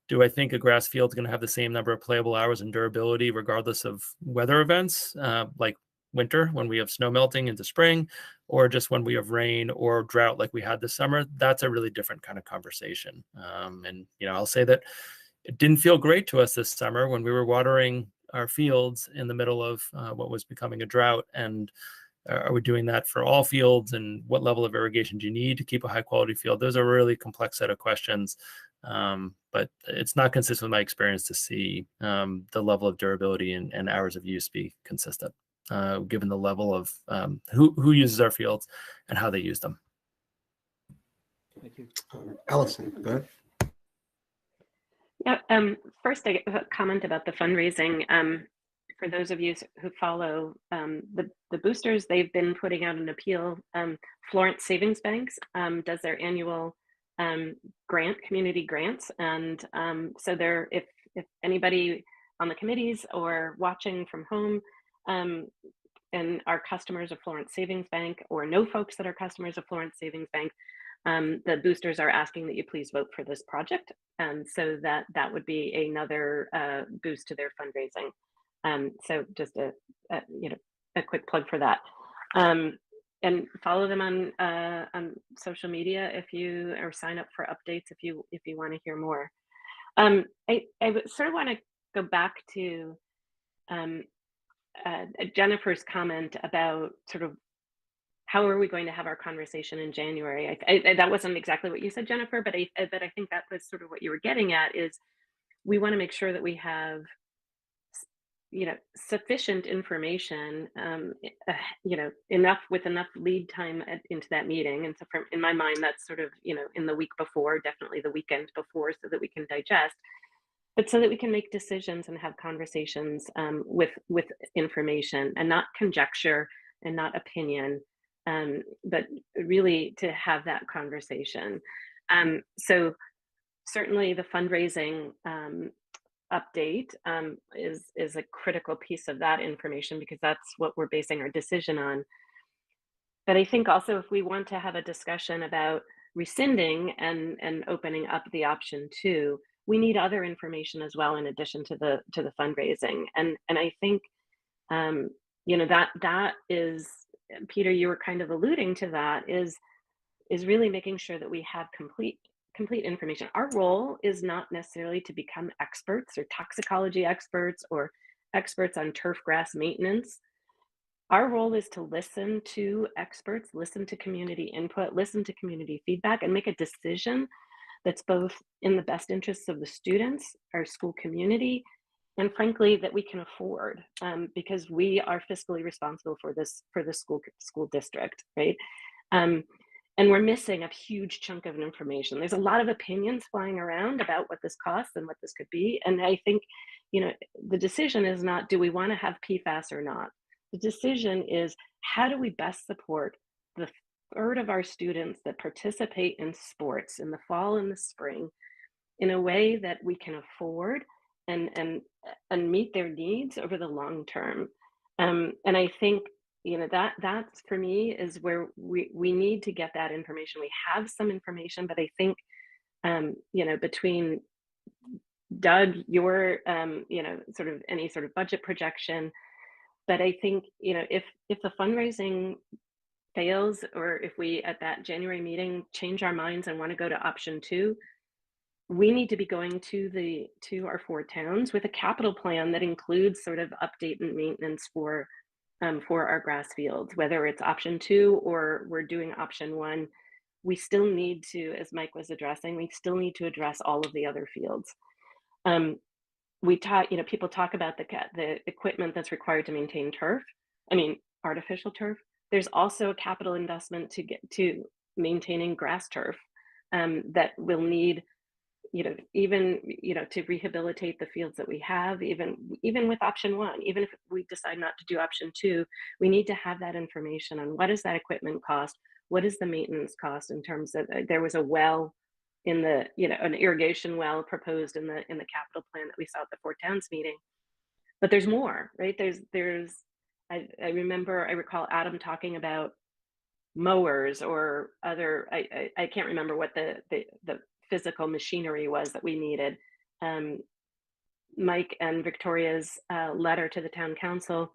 Do I think a grass field is going to have the same number of playable hours and durability regardless of weather events, like winter when we have snow melting into spring, or just when we have rain or drought like we had this summer? That's a really different kind of conversation. And, you know, I'll say that it didn't feel great to us this summer when we were watering our fields in the middle of what was becoming a drought. And are we doing that for all fields? And what level of irrigation do you need to keep a high quality field? Those are a really complex set of questions. But it's not consistent with my experience to see the level of durability and hours of use be consistent, given the level of who uses our fields and how they use them. Thank you. Allison, go ahead. Yeah, first a comment about the fundraising. For those of you who follow the boosters, they've been putting out an appeal. Florence Savings Banks does their annual community grants, and so there, if anybody on the committees or watching from home and are customers of Florence Savings Bank, or know folks that are customers of Florence Savings Bank, the boosters are asking that you please vote for this project, so that would be another boost to their fundraising. So just a quick plug for that, and follow them on social media or sign up for updates if you want to hear more. I sort of want to go back to Jennifer's comment about sort of how are we going to have our conversation in January. That wasn't exactly what you said, Jennifer, but I think that was sort of what you were getting at, is we want to make sure that we have sufficient information, enough lead time into that meeting. And so in my mind, that's sort of, in the week before, definitely the weekend before, so that we can digest, but so that we can make decisions and have conversations with information, and not conjecture and not opinion. but really to have that conversation. So certainly the fundraising update is a critical piece of that information, because that's what we're basing our decision on. But I think also, if we want to have a discussion about rescinding and opening up the option 2, we need other information as well, in addition to the fundraising. And I think that is, Peter, you were kind of alluding to that, is really making sure that we have complete information. Our role is not necessarily to become experts or toxicology experts or experts on turf grass maintenance. Our role is to listen to experts, listen to community input, listen to community feedback, and make a decision that's both in the best interests of the students, our school community, and frankly, that we can afford, because we are fiscally responsible for the school district, right? And we're missing a huge chunk of information. There's a lot of opinions flying around about what this costs and what this could be. And I think, the decision is not, do we want to have PFAS or not? The decision is, how do we best support the third of our students that participate in sports in the fall and the spring in a way that we can afford and meet their needs over the long term? And I think, that's for me is where we need to get that information. We have some information, but I think, between Doug, your, sort of any sort of budget projection, but I think, if the fundraising fails, or if we at that January meeting change our minds and want to go to option 2, we need to be going to our 4 towns with a capital plan that includes sort of update and maintenance for our grass fields. Whether it's option 2 or we're doing option 1, we still need to, as Mike was addressing, we still need to address all of the other fields. People talk about the equipment that's required to maintain turf. Artificial turf. There's also a capital investment to get to maintaining grass turf that will need, even to rehabilitate the fields that we have. Even with option 1, even if we decide not to do option 2, we need to have that information on what does that equipment cost, what is the maintenance cost, in terms of, there was a well in the, an irrigation well proposed in the capital plan that we saw at the 4 towns meeting. But there's more, right? I recall Adam talking about mowers or other, I can't remember what the physical machinery was that we needed. Mike and Victoria's letter to the town council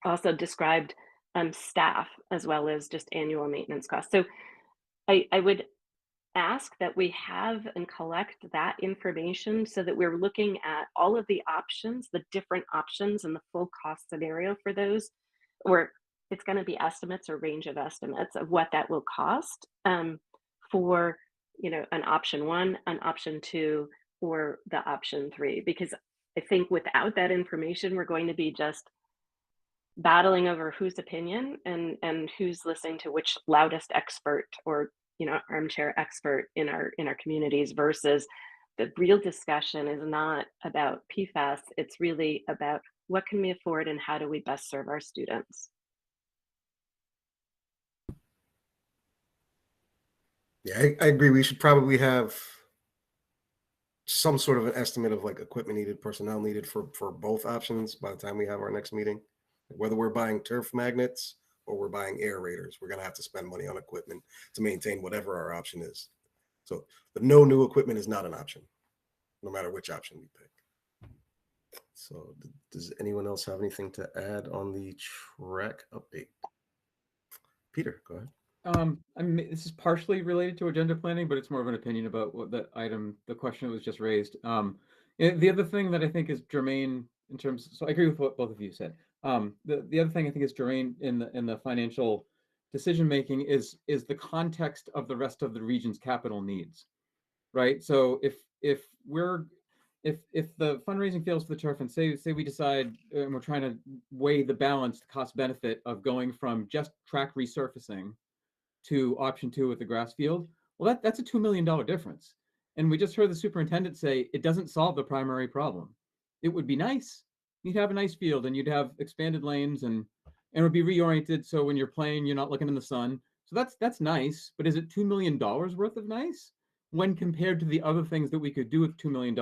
also described staff as well as just annual maintenance costs. So I would ask that we have and collect that information, so that we're looking at all of the options, the different options, and the full cost scenario for those, or it's going to be estimates or range of estimates of what that will cost for an option 1, an option 2, or the option 3. Because I think without that information, we're going to be just battling over whose opinion and who's listening to which loudest expert or armchair expert in our communities, versus the real discussion is not about PFAS. It's really about what can we afford and how do we best serve our students. Yeah, I agree. We should probably have some sort of an estimate of like equipment needed, personnel needed for both options by the time we have our next meeting. Whether we're buying turf magnets or we're buying aerators, we're going to have to spend money on equipment to maintain whatever our option is. So the no new equipment is not an option, no matter which option we pick. So does anyone else have anything to add on the track update? Peter, go ahead. This is partially related to agenda planning, but it's more of an opinion about what the question that was just raised. The other thing that I think is germane in terms, so I agree with what both of you said. The other thing I think is germane in the financial decision making is the context of the rest of the region's capital needs, right? So if the fundraising fails for the turf, and say we decide and we're trying to weigh the balance, the cost benefit of going from just track resurfacing to option 2 with the grass field, well, that's a $2 million difference. And we just heard the superintendent say it doesn't solve the primary problem. It would be nice. You'd have a nice field and you'd have expanded lanes and and it would be reoriented so when you're playing, you're not looking in the sun. So that's nice, but is it $2 million worth of nice when compared to the other things that we could do with $2 million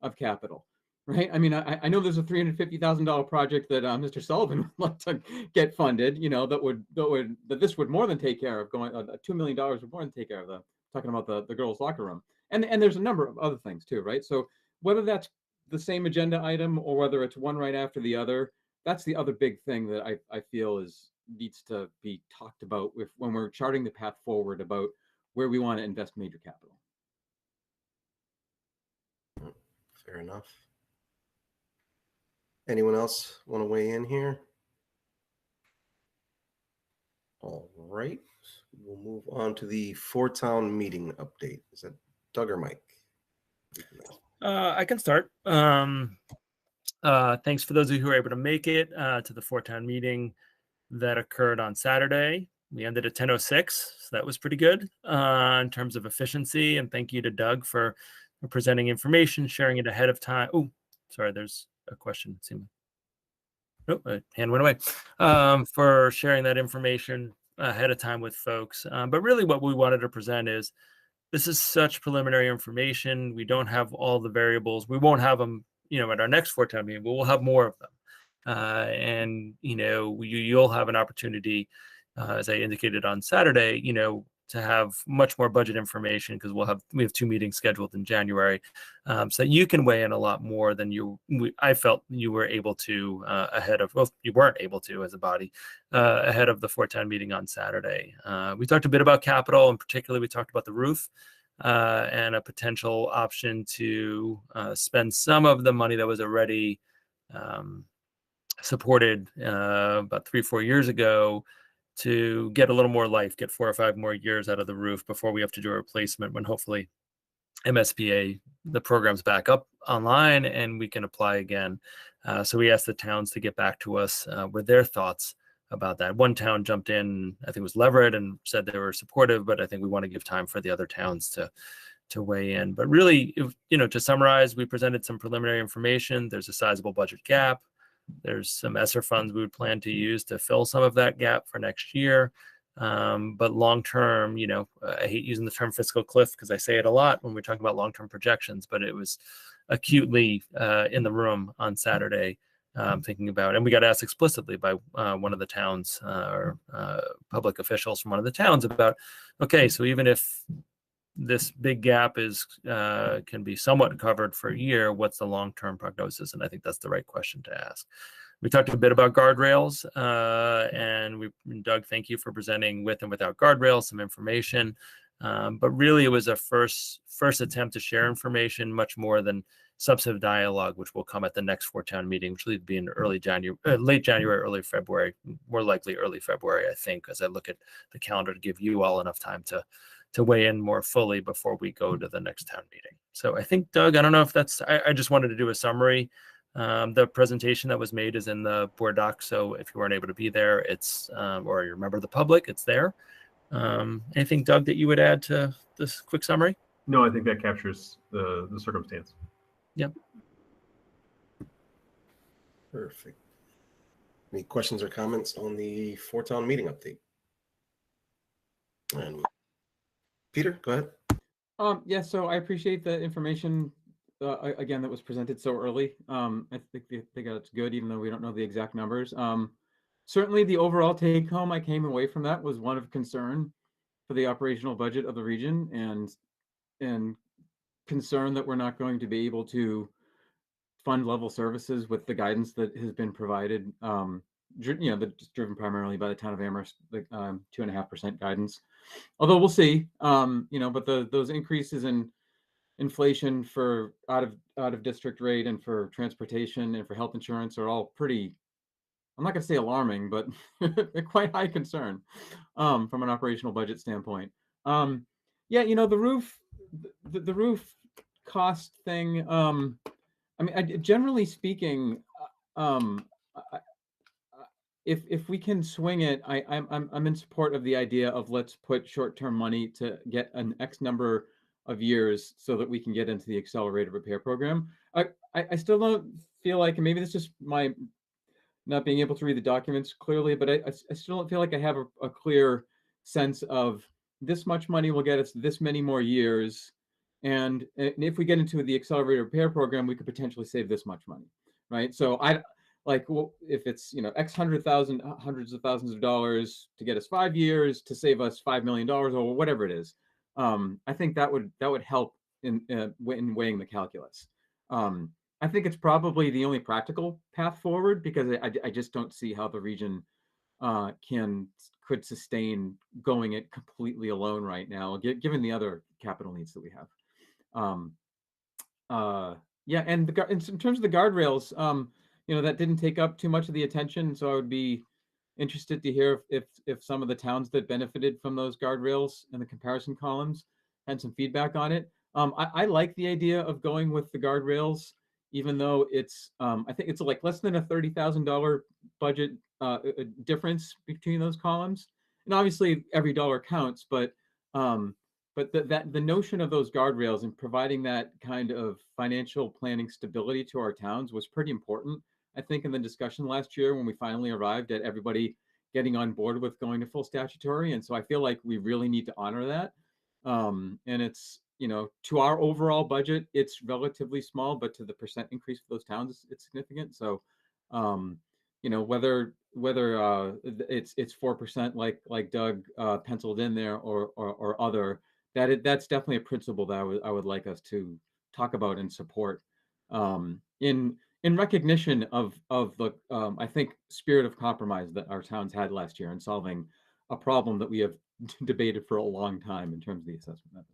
of capital? Right. I mean, I know there's a $350,000 project that Mr. Sullivan would like to get funded. You know, that this would more than take care of. Going $2 million would more than take care of talking about the girls' locker room, and there's a number of other things too, right? So whether that's the same agenda item or whether it's one right after the other, that's the other big thing that I feel needs to be talked about when we're charting the path forward about where we want to invest major capital. Fair enough. Anyone else want to weigh in here? All right, we'll move on to the four-town meeting update. Is that Doug or Mike? I can start. Thanks for those of you who were able to make it to the four-town meeting that occurred on Saturday. We ended at 10:06, so that was pretty good in terms of efficiency. And thank you to Doug for presenting information, sharing it ahead of time. Oh, sorry, there's a question. Oh, my hand went away. For sharing that information ahead of time with folks. But really what we wanted to present is this is such preliminary information. We don't have all the variables. We won't have them, at our next four-town meeting, but we'll have more of them. And, you'll have an opportunity, as I indicated on Saturday, to have much more budget information because we have two meetings scheduled in January, so that you can weigh in a lot more than I felt you were able to you weren't able to as a body ahead of the four-town meeting on Saturday. We talked a bit about capital, and particularly we talked about the roof and a potential option to spend some of the money that was already supported about 3-4 years ago to get a little more life, get 4 or 5 more years out of the roof before we have to do a replacement when hopefully MSPA, the program's back up online and we can apply again. So we asked the towns to get back to us with their thoughts about that. One town jumped in, I think it was Leverett, and said they were supportive, but I think we want to give time for the other towns to weigh in. But really, to summarize, we presented some preliminary information. There's a sizable budget gap. There's some ESSER funds we would plan to use to fill some of that gap for next year. But long-term, I hate using the term fiscal cliff because I say it a lot when we talk about long-term projections, but it was acutely in the room on Saturday thinking about, and we got asked explicitly by one of the towns or public officials from one of the towns about, okay, so even if this big gap can be somewhat covered for a year, what's the long-term prognosis? And I think that's the right question to ask. We talked a bit about guardrails, and Doug, thank you for presenting with and without guardrails, some information. But really, it was a first attempt to share information, much more than substantive dialogue, which will come at the next four-town meeting, which will be in late January, early February, more likely early February, I think, as I look at the calendar to give you all enough time to weigh in more fully before we go to the next town meeting. So I think, Doug, I don't know if I just wanted to do a summary. The presentation that was made is in the board doc. So if you weren't able to be there, or you're a member of the public, it's there. Anything, Doug, that you would add to this quick summary? No, I think that captures the circumstance. Yep. Perfect. Any questions or comments on the four-town meeting update? And Peter, go ahead. Yeah, so I appreciate the information again that was presented so early. I think that's good, even though we don't know the exact numbers. Certainly, the overall take home I came away from that was one of concern for the operational budget of the region, and concern that we're not going to be able to fund level services with the guidance that has been provided. That's driven primarily by the town of Amherst, the 2.5% guidance. Although we'll see, but those increases in inflation for out of district rate and for transportation and for health insurance are all pretty, I'm not going to say alarming, but they're quite high concern from an operational budget standpoint. The roof cost thing. Generally speaking, if we can swing it, I'm in support of the idea of let's put short-term money to get an X number of years so that we can get into the accelerated repair program. I still don't feel like, and maybe this is just my not being able to read the documents clearly, but I still don't feel like I have a clear sense of this much money will get us this many more years. And if we get into the accelerated repair program, we could potentially save this much money, right? So I like, well, if it's, X hundreds of thousands of dollars to get us 5 years to save us $5 million or whatever it is, I think that would help in weighing the calculus. I think it's probably the only practical path forward because I just don't see how the region could sustain going it completely alone right now, given the other capital needs that we have. Yeah, and in terms of the guardrails, that didn't take up too much of the attention. So I would be interested to hear if some of the towns that benefited from those guardrails and the comparison columns had some feedback on it. I like the idea of going with the guardrails, even though it's I think it's like less than a $30,000 budget difference between those columns. And obviously every dollar counts, but the notion of those guardrails and providing that kind of financial planning stability to our towns was pretty important. I think in the discussion last year when we finally arrived at everybody getting on board with going to full statutory. And so I feel like we really need to honor that. And it's, to our overall budget, it's relatively small, but to the percent increase for those towns, it's significant. So, whether it's 4% like Doug penciled in there or other, that's definitely a principle that I would like us to talk about and support in recognition of the I think spirit of compromise that our towns had last year in solving a problem that we have debated for a long time in terms of the assessment method.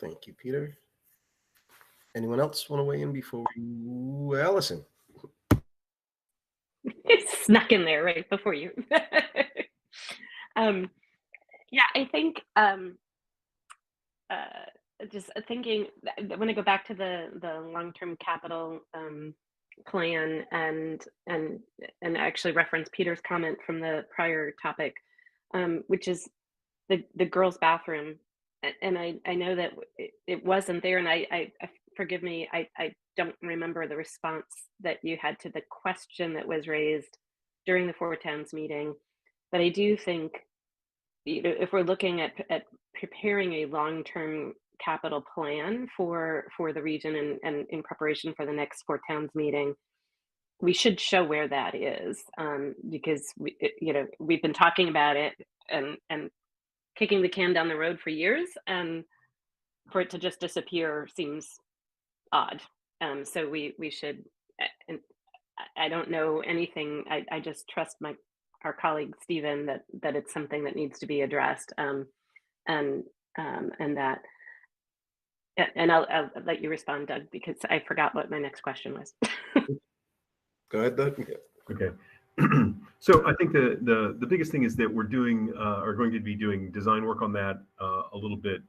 Thank you, Peter. Anyone else want to weigh in before you, Allison? It snuck in there right before you. Yeah, I think just thinking, I want to go back to the long-term capital plan and actually reference Peter's comment from the prior topic, which is the girls' bathroom. And I know that it wasn't there, and I forgive me, I don't remember the response that you had to the question that was raised during the Four Towns meeting, but I do think if we're looking at preparing a long-term capital plan for the region and in preparation for the next Four Towns meeting, we should show where that is, because we've been talking about it and kicking the can down the road for years, and for it to just disappear seems odd. So we should, and I don't know anything. I just trust our colleague Stephen that it's something that needs to be addressed, and that. And I'll let you respond, Doug, because I forgot what my next question was. Go ahead, Doug. Okay. So I think the biggest thing is that we're are going to be doing design work on that a little bit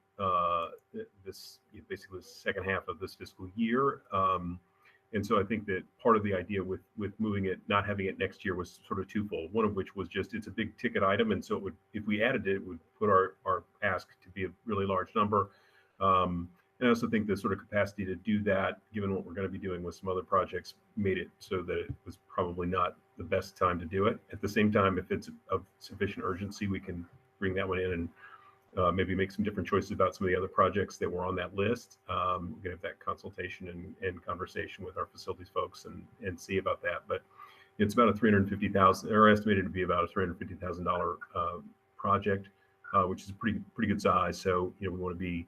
this basically the second half of this fiscal year. And so I think that part of the idea with moving it, not having it next year, was sort of twofold. One of which was just it's a big ticket item, and so it would, if we added it, it would put our ask to be a really large number. And I also think the sort of capacity to do that, given what we're going to be doing with some other projects, made it so that it was probably not the best time to do it. At the same time, if it's of sufficient urgency, we can bring that one in and maybe make some different choices about some of the other projects that were on that list. We're going to have that consultation and conversation with our facilities folks and see about that. But it's about a $350,000, or estimated to be about a $350,000 project, which is a pretty good size. So we want to be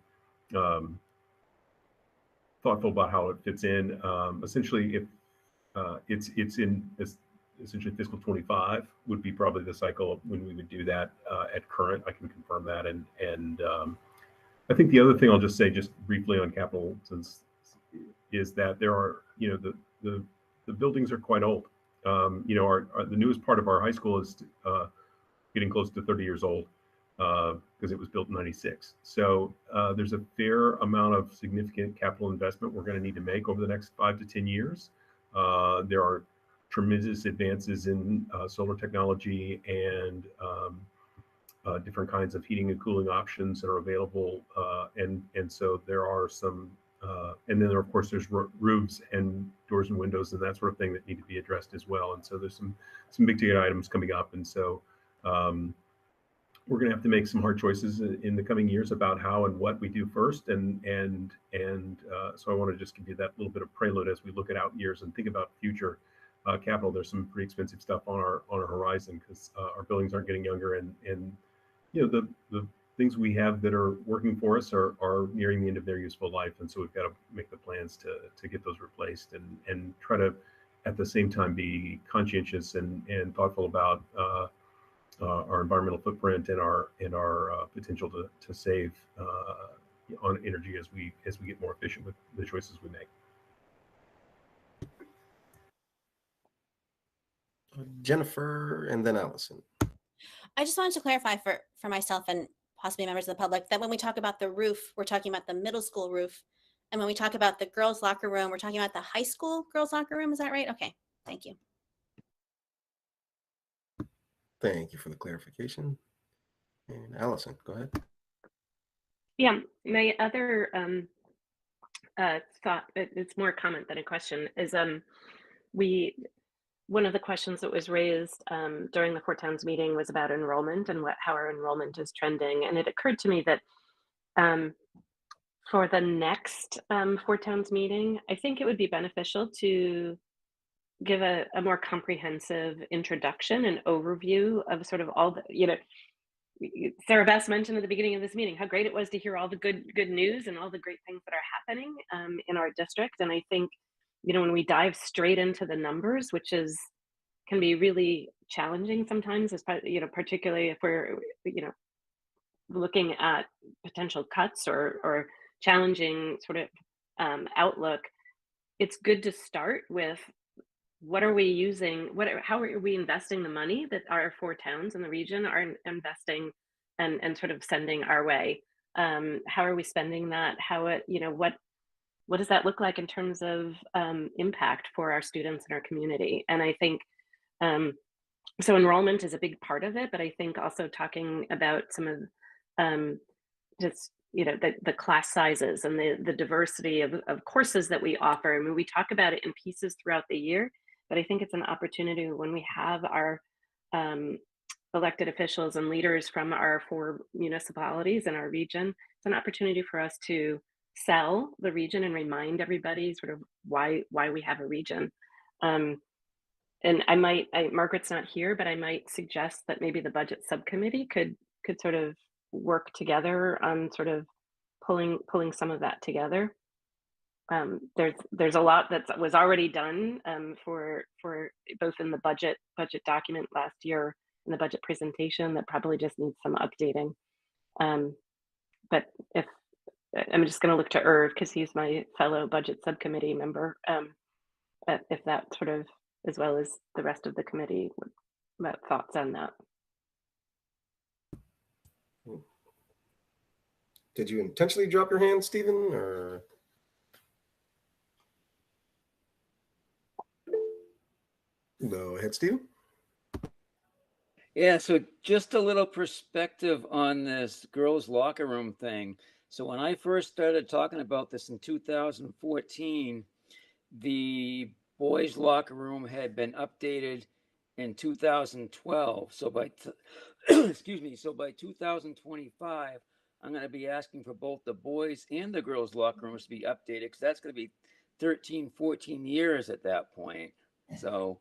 thoughtful about how it fits in. Essentially, if it's in essentially fiscal 25 would be probably the cycle when we would do that at current. I can confirm that. And I think the other thing I'll just say just briefly on capital is that there are, the buildings are quite old. The newest part of our high school is getting close to 30 years old because it was built in 96. So there's a fair amount of significant capital investment we're going to need to make over the next 5 to 10 years. There are tremendous advances in solar technology and different kinds of heating and cooling options that are available. And so there are some And then, of course, there's roofs and doors and windows and that sort of thing that need to be addressed as well. And so there's some big ticket items coming up. And so we're going to have to make some hard choices in the coming years about how and what we do first. And so I want to just give you that little bit of prelude as we look at out years and think about future capital. There's some pretty expensive stuff on our horizon because our buildings aren't getting younger, and you know the things we have that are working for us are nearing the end of their useful life, and so we've got to make the plans to get those replaced and try to at the same time be conscientious and thoughtful about our environmental footprint and our potential to save on energy as we get more efficient with the choices we make. Jennifer and then Allison. I just wanted to clarify for myself and possibly members of the public that when we talk about the roof, we're talking about the middle school roof. And when we talk about the girls' locker room, we're talking about the high school girls' locker room. Is that right? Okay. Thank you. Thank you for the clarification. And Allison, go ahead. Yeah, my other thought, it's more a comment than a question, is one of the questions that was raised during the Four Towns meeting was about enrollment and how our enrollment is trending. And it occurred to me that for the next Four Towns meeting, I think it would be beneficial to give a more comprehensive introduction and overview of sort of all the, Sarah Bess mentioned at the beginning of this meeting how great it was to hear all the good news and all the great things that are happening in our district. And I think, when we dive straight into the numbers, which can be really challenging sometimes, particularly if we're, looking at potential cuts or challenging sort of outlook, it's good to start with what are we using, how are we investing the money that our four towns in the region are investing and sort of sending our way. How are we spending that? What does that look like in terms of impact for our students and our community? And I think, so enrollment is a big part of it, but I think also talking about some of just, the class sizes and the diversity of courses that we offer. I mean, we talk about it in pieces throughout the year, but I think it's an opportunity when we have our elected officials and leaders from our four municipalities in our region, it's an opportunity for us to sell the region and remind everybody sort of why we have a region. And Margaret's not here, but I might suggest that maybe the budget subcommittee could sort of work together on sort of pulling some of that together. There's a lot that was already done for both in the budget document last year and the budget presentation that probably just needs some updating. But if I'm just going to look to Irv because he's my fellow budget subcommittee member. If that sort of, as well as the rest of the committee, what thoughts on that? Did you intentionally drop your hand, Stephen, or? Go ahead, Stephen. Yeah, so just a little perspective on this girls' locker room thing. So when I first started talking about this in 2014, the boys' locker room had been updated in 2012. So by excuse me, so by 2025, I'm going to be asking for both the boys and the girls' locker rooms to be updated because that's going to be 13, 14 years at that point. So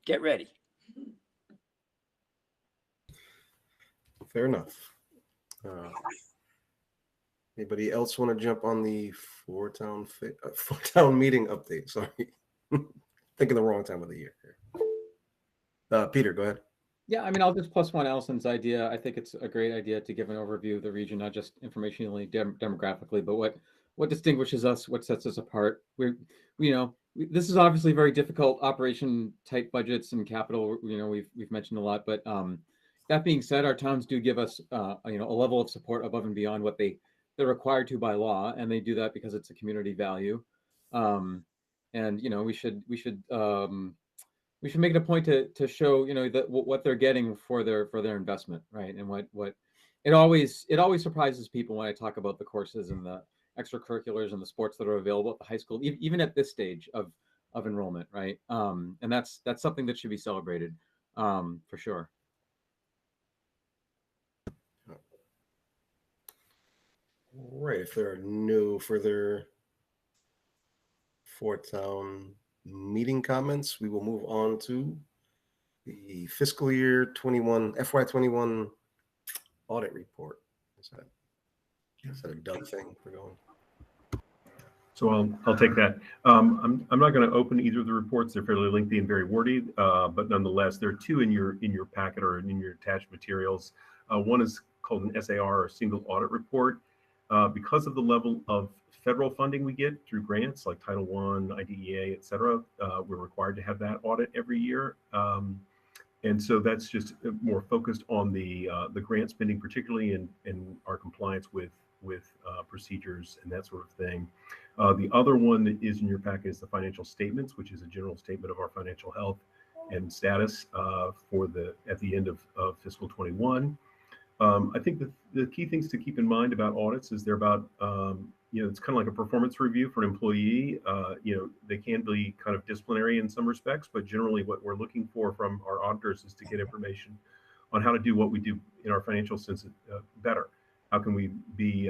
get ready. Fair enough. Anybody else want to jump on the four town meeting update? Sorry, thinking the wrong time of the year. Peter, go ahead. Yeah, I mean, I'll just plus one Allison's idea. I think it's a great idea to give an overview of the region, not just informationally, demographically, but what distinguishes us, what sets us apart. This is obviously very difficult operation type budgets and capital. We've mentioned a lot, but that being said, our towns do give us a level of support above and beyond what they're required to by law, and they do that because it's a community value. And we should make it a point to show that what they're getting for their investment, right? And what it always surprises people when I talk about the courses and extracurriculars and the sports that are available at the high school, even at this stage of enrollment, right? And that's something that should be celebrated, for sure. All right, if there are no further Fort Town meeting comments, we will move on to the fiscal year 21, FY21 audit report. Is that a Doug thing we're going? So I'll take that. I'm not going to open either of the reports. They're fairly lengthy and very wordy, but nonetheless, there are two in your packet or in your attached materials. One is called an SAR, or single audit report. Because of the level of federal funding we get through grants like Title I, IDEA, et cetera, we're required to have that audit every year. And so that's just more focused on the grant spending, particularly in our compliance with procedures and that sort of thing. The other one that is in your packet is the financial statements, which is a general statement of our financial health and status at the end of fiscal 21. I think the key things to keep in mind about audits is they're about, it's kind of like a performance review for an employee. They can be kind of disciplinary in some respects, but generally what we're looking for from our auditors is to get information on how to do what we do in our financial sense better. How can we be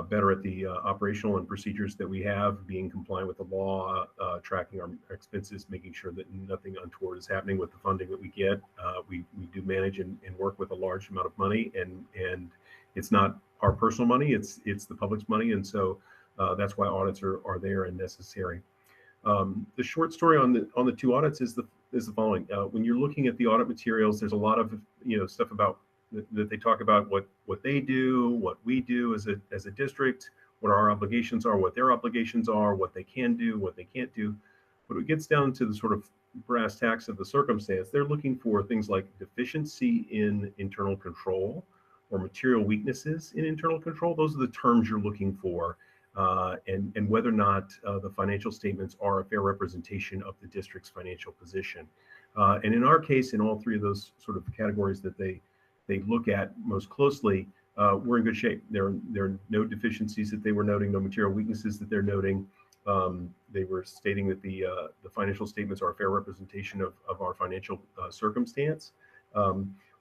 better at the operational and procedures that we have, being compliant with the law, tracking our expenses, making sure that nothing untoward is happening with the funding that we get. We do manage and work with a large amount of money, and it's not our personal money, it's the public's money, and so that's why audits are there and necessary. The short story on the two audits is the following. When you're looking at the audit materials, there's a lot of stuff about that they talk about what they do, what we do as a district, what our obligations are, what their obligations are, what they can do, what they can't do. But it gets down to the sort of brass tacks of the circumstance. They're looking for things like deficiency in internal control or material weaknesses in internal control. Those are the terms you're looking for, and whether or not the financial statements are a fair representation of the district's financial position. And in our case, in all three of those sort of categories that they look at most closely, we're in good shape. There are no deficiencies that they were noting, no material weaknesses that they're noting. They were stating that the financial statements are a fair representation of our financial circumstance.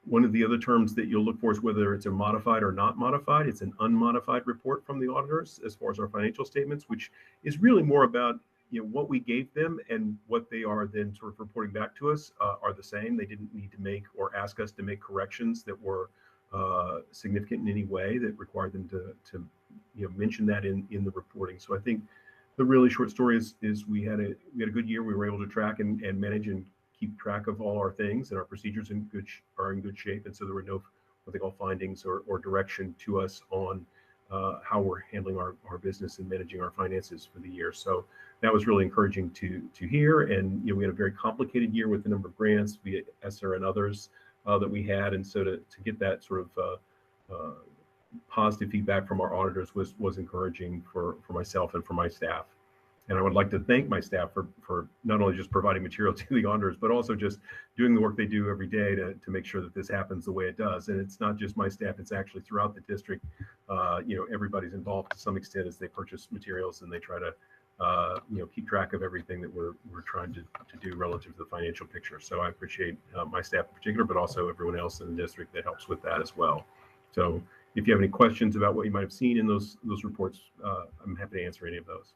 One of the other terms that you'll look for is whether it's a modified or not modified. It's an unmodified report from the auditors as far as our financial statements, which is really more about what we gave them, and what they are then sort of reporting back to us are the same. They didn't need to make or ask us to make corrections that were significant in any way that required them to mention that in the reporting. So I think the really short story is we had a good year. We were able to track and manage and keep track of all our things, and our procedures are in good shape. And so there were no what they call findings or direction to us on how we're handling our business and managing our finances for the year. So that was really encouraging to hear. And we had a very complicated year with the number of grants via ESSER and others that we had. And so to get that sort of positive feedback from our auditors was encouraging for myself and for my staff. And I would like to thank my staff for not only just providing material to the auditors, but also just doing the work they do every day to make sure that this happens the way it does. And it's not just my staff, it's actually throughout the district. Everybody's involved to some extent as they purchase materials and they try to keep track of everything that we're trying to do relative to the financial picture. So I appreciate my staff in particular, but also everyone else in the district that helps with that as well. So if you have any questions about what you might have seen in those reports, I'm happy to answer any of those.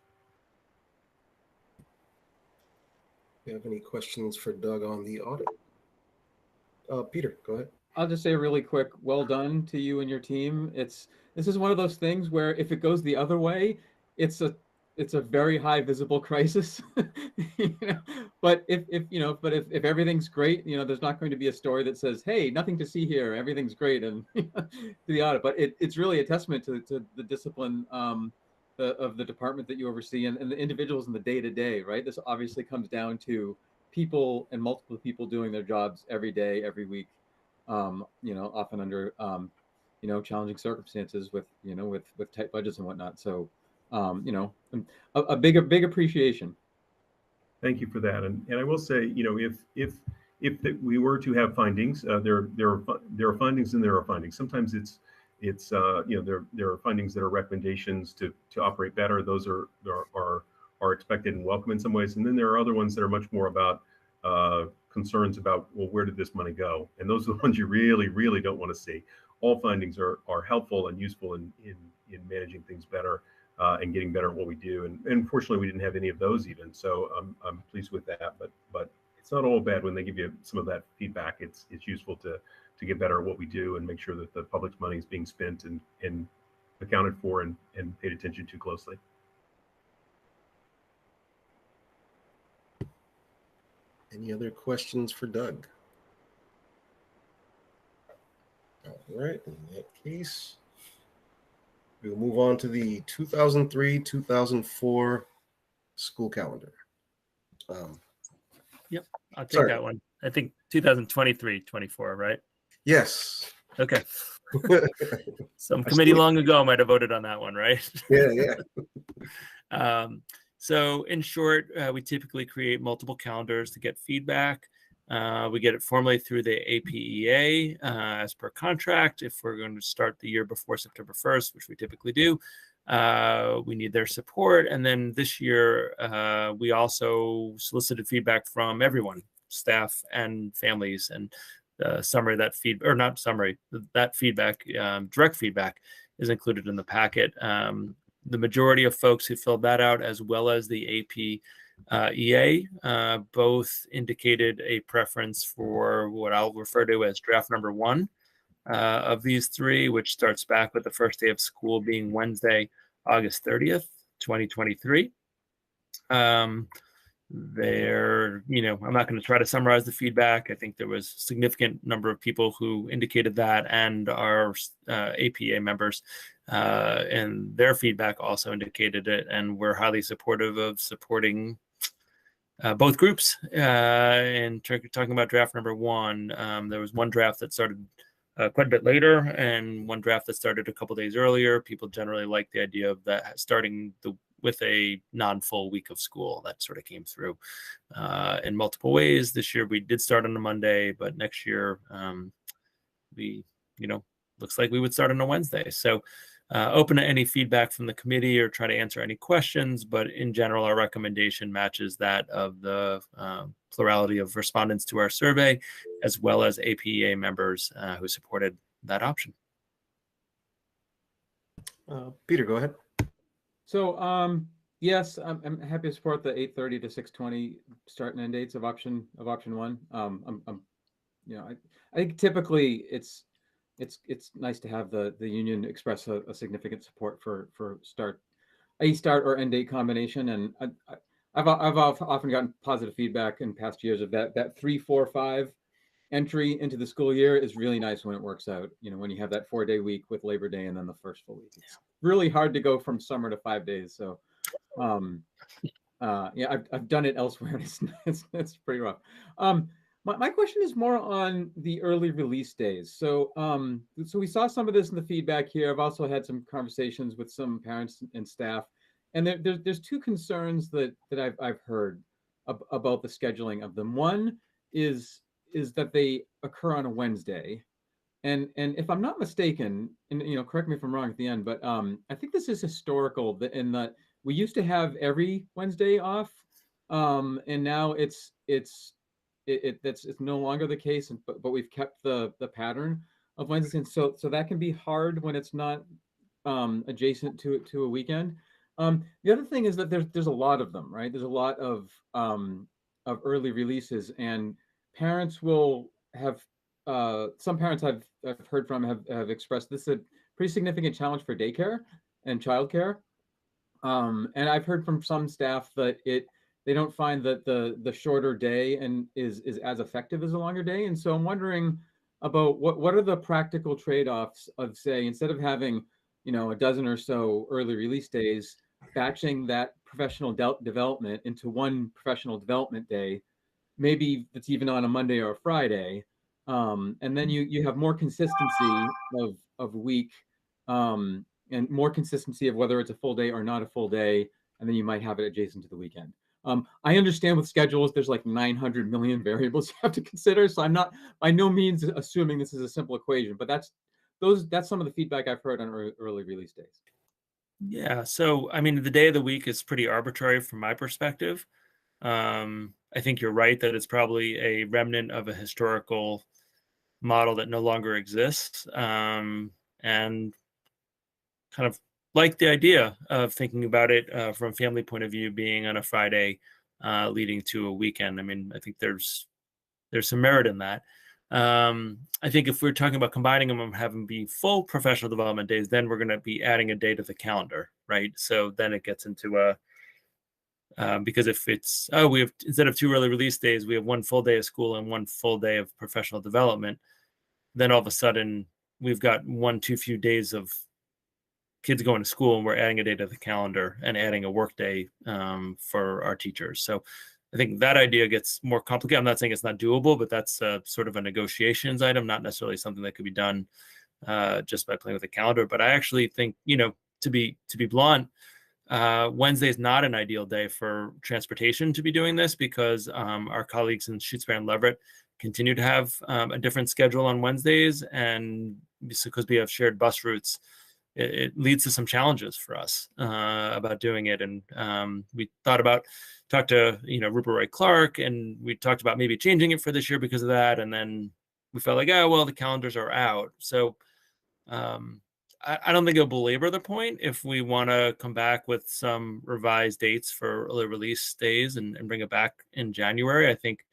Do you have any questions for Doug on the audit? Peter, go ahead. I'll just say really quick, well done to you and your team. This is one of those things where if it goes the other way, it's a very high visible crisis. But if everything's great, there's not going to be a story that says, hey, nothing to see here, everything's great, and to the audit. But it's really a testament to the discipline of the department that you oversee and the individuals in the day-to-day, right? This obviously comes down to people and multiple people doing their jobs every day, every week, often under, challenging circumstances with tight budgets and whatnot. So, a big appreciation. Thank you for that. And I will say, if we were to have findings, there are findings and there are findings. Sometimes it's there are findings that are recommendations to operate better. Those are expected and welcome in some ways, and then there are other ones that are much more about concerns about, well, where did this money go? And those are the ones you really don't want to see. All findings are helpful and useful in managing things better and getting better at what we do. And unfortunately, we didn't have any of those even. So I'm pleased with that. But it's not all bad when they give you some of that feedback. It's useful to get better at what we do and make sure that the public's money is being spent and accounted for and paid attention to closely. Any other questions for Doug? All right, in that case, we'll move on to the 2003-2004 school calendar. Yep, I'll take sorry. that one. I think 2023-24, right? Yes. Okay. Some committee long ago might have voted on that one, right? Yeah. So in short, we typically create multiple calendars to get feedback. We get it formally through the APEA as per contract. If we're going to start the year before September 1st, which we typically do, we need their support. And then this year, we also solicited feedback from everyone, staff and families, and summary that that feedback, direct feedback, is included in the packet. The majority of folks who filled that out, as well as the APEA, both indicated a preference for what I'll refer to as draft number 1 of these 3, which starts back with the first day of school being Wednesday, August 30th, 2023. I'm not going to try to summarize the feedback. I think there was a significant number of people who indicated that, and our APA members and their feedback also indicated it, and we're highly supportive of supporting both groups. And talking about draft number 1, there was one draft that started quite a bit later and one draft that started a couple days earlier. People generally like the idea of that starting with a non-full week of school. That sort of came through in multiple ways. This year we did start on a Monday, but next year looks like we would start on a Wednesday. So open to any feedback from the committee or try to answer any questions, but in general, our recommendation matches that of the plurality of respondents to our survey, as well as APEA members who supported that option. Peter, go ahead. So yes, I'm happy to support the 8:30 to 6:20 start and end dates of option 1. I think typically it's nice to have the union express a significant support for a start or end date combination, and I've often gotten positive feedback in past years of that 3-4-5 entry into the school year is really nice when it works out. When you have that 4-day week with Labor Day and then the first full week, it's really hard to go from summer to 5 days. So I've done it elsewhere, and it's pretty rough. My question is more on the early release days. So we saw some of this in the feedback here. I've also had some conversations with some parents and staff, and there's 2 concerns that I've heard about the scheduling of them. One is that they occur on a Wednesday, and if I'm not mistaken, and correct me if I'm wrong at the end, but I think this is historical in that we used to have every Wednesday off, and now it's no longer the case, but we've kept the pattern of Wednesdays, and so that can be hard when it's not adjacent to a weekend. The other thing is that there's a lot of them, right? There's a lot of early releases, and parents will have some parents I've heard from have expressed this is a pretty significant challenge for daycare and childcare. And I've heard from some staff that they don't find that the shorter day is as effective as a longer day. And so I'm wondering about what are the practical trade-offs of, say, instead of having a dozen or so early release days, batching that professional development into one professional development day, maybe it's even on a Monday or a Friday, and then you have more consistency of week, and more consistency of whether it's a full day or not a full day, and then you might have it adjacent to the weekend. I understand with schedules, there's like 900 million variables you have to consider, so I'm not by no means assuming this is a simple equation, but that's some of the feedback I've heard on early release days. Yeah. So, I mean, the day of the week is pretty arbitrary from my perspective. I think you're right that it's probably a remnant of a historical model that no longer exists, and kind of like the idea of thinking about it from a family point of view, being on a Friday leading to a weekend. I mean, I think there's some merit in that. I think if we're talking about combining them and having be full professional development days, then we're going to be adding a day to the calendar, right? So then it gets into a because if it's we have, instead of 2 early release days, we have 1 full day of school and 1 full day of professional development, then all of a sudden we've got 1 too few days of kids going to school, and we're adding a day to the calendar and adding a work day for our teachers. So I think that idea gets more complicated. I'm not saying it's not doable, but that's sort of a negotiations item, not necessarily something that could be done just by playing with the calendar. But I actually think, to be blunt, Wednesday is not an ideal day for transportation to be doing this, because our colleagues in Shutesbury and Leverett continue to have a different schedule on Wednesdays, and because we have shared bus routes, it leads to some challenges for us about doing it. And we talked to Rupert Roy Clark, and we talked about maybe changing it for this year because of that, and then we felt like, oh well, the calendars are out. So I don't think it'll belabor the point if we want to come back with some revised dates for early release days and bring it back in January. I think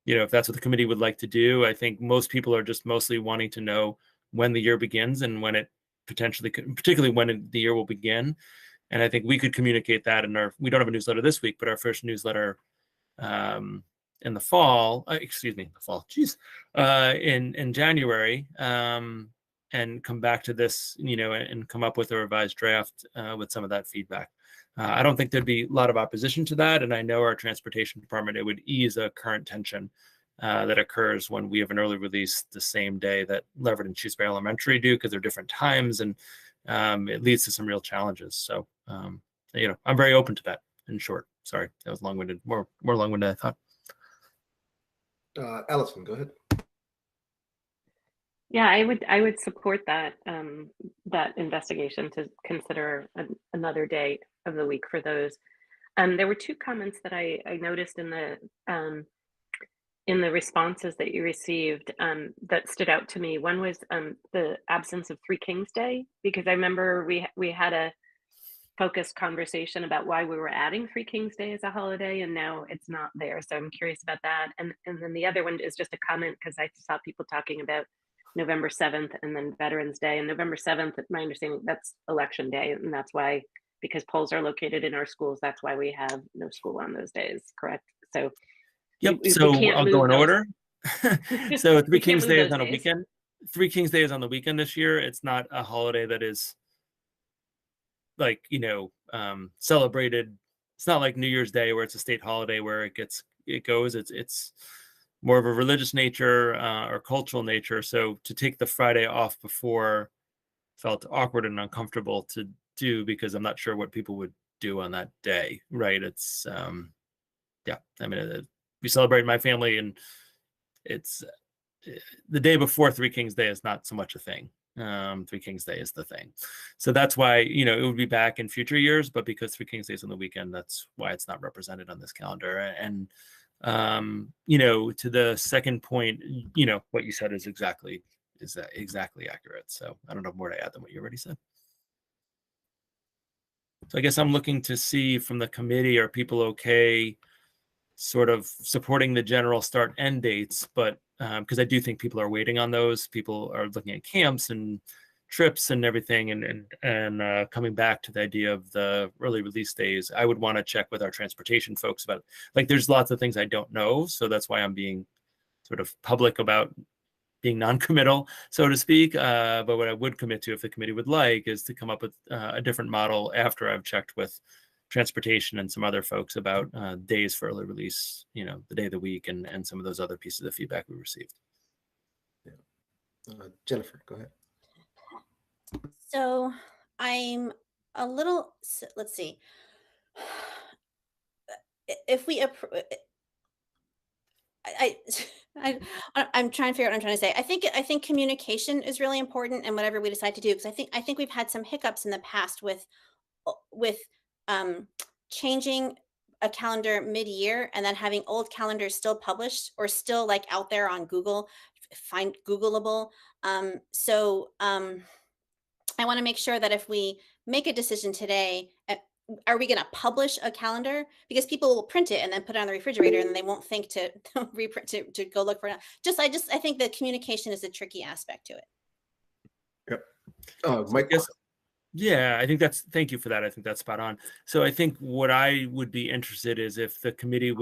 if that's what the committee would like to do. I think most people are just mostly wanting to know when the year begins and when it particularly when the year will begin. And I think we could communicate that we don't have a newsletter this week, but our first newsletter in the fall, in January, and come back to this, and come up with a revised draft with some of that feedback. I don't think there'd be a lot of opposition to that. And I know our transportation department, it would ease a current tension that occurs when we have an early release the same day that Leverett and Shutesbury Elementary do, because they're different times, and it leads to some real challenges. So, I'm very open to that, in short. Sorry, that was long-winded, more long-winded than I thought. Allison, go ahead. Yeah, I would support that that investigation to consider another day of the week for those. There were 2 comments that I noticed in the responses that you received that stood out to me. One was the absence of Three Kings Day, because I remember we had a focused conversation about why we were adding Three Kings Day as a holiday, and now it's not there. So I'm curious about that. And then the other one is just a comment, because I saw people talking about November 7th and then Veterans Day. And November 7th, my understanding, that's election day, and that's why, because polls are located in our schools, that's why we have no school on those days, correct? So Yep. we So can't I'll move go in those. order. So Three We can't Kings move Day is those on a days. weekend. Three Kings Day is on the weekend this year. It's not a holiday that is celebrated. It's not like New Year's Day, where it's a state holiday where it goes. It's more of a religious nature or cultural nature. So to take the Friday off before felt awkward and uncomfortable to do, because I'm not sure what people would do on that day. Right. It's I mean, we celebrate my family, and it's the day before Three Kings Day is not so much a thing. Three Kings Day is the thing. So that's why, it would be back in future years, but because Three Kings Day is on the weekend, that's why it's not represented on this calendar. And, to the second point, what you said is exactly accurate. So I don't have more to add than what you already said. So I guess I'm looking to see from the committee, are people okay sort of supporting the general start end dates, but because I do think people are waiting on those. People are looking at camps and trips and everything, and coming back to the idea of the early release days. I would want to check with our transportation folks about, there's lots of things I don't know, so that's why I'm being sort of public about being non-committal, so to speak. But what I would commit to, if the committee would like, is to come up with a different model after I've checked with transportation and some other folks about days for early release, the day of the week, and some of those other pieces of feedback we received. Yeah. Jennifer, go ahead. So I'm a little, let's see. If we, I'm trying to figure out what I'm trying to say. I think communication is really important in whatever we decide to do, because I think we've had some hiccups in the past with um, changing a calendar mid-year and then having old calendars still published or still like out there on Google, find Googleable. I want to make sure that if we make a decision today, are we going to publish a calendar? Because people will print it and then put it on the refrigerator, and they won't think to reprint to go look for it. I think the communication is a tricky aspect to it. Yep. So I Mike. guess, yeah, I think thank you for that. I think that's spot on. So I think what I would be interested is if the committee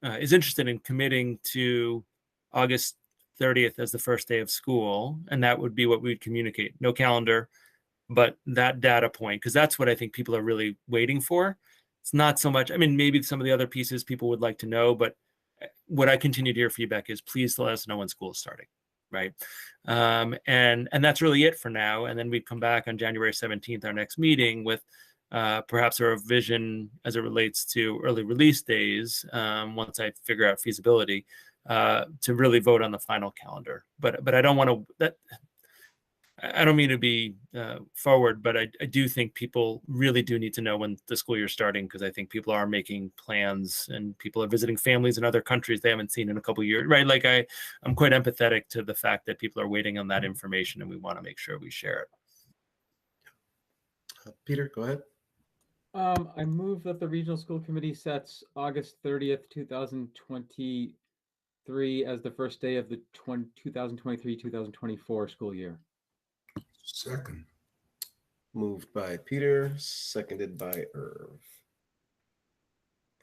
is interested in committing to August 30th as the first day of school, and that would be what we would communicate. No calendar, but that data point, because that's what I think people are really waiting for. It's not so much, I mean, maybe some of the other pieces people would like to know, but what I continue to hear feedback is please let us know when school is starting, right? And that's really it for now. And then we come back on January 17th, our next meeting, with perhaps a revision as it relates to early release days, once I figure out feasibility, to really vote on the final calendar. But I don't want to, I don't mean to be forward, but I do think people really do need to know when the school year is starting, because I think people are making plans and people are visiting families in other countries they haven't seen in a couple of years, right? Like I'm quite empathetic to the fact that people are waiting on that information, and we want to make sure we share it. Peter, go ahead. I move that the regional school committee sets August 30th, 2023 as the first day of the 2023-2024 school year. Second. Moved by Peter, seconded by Irv.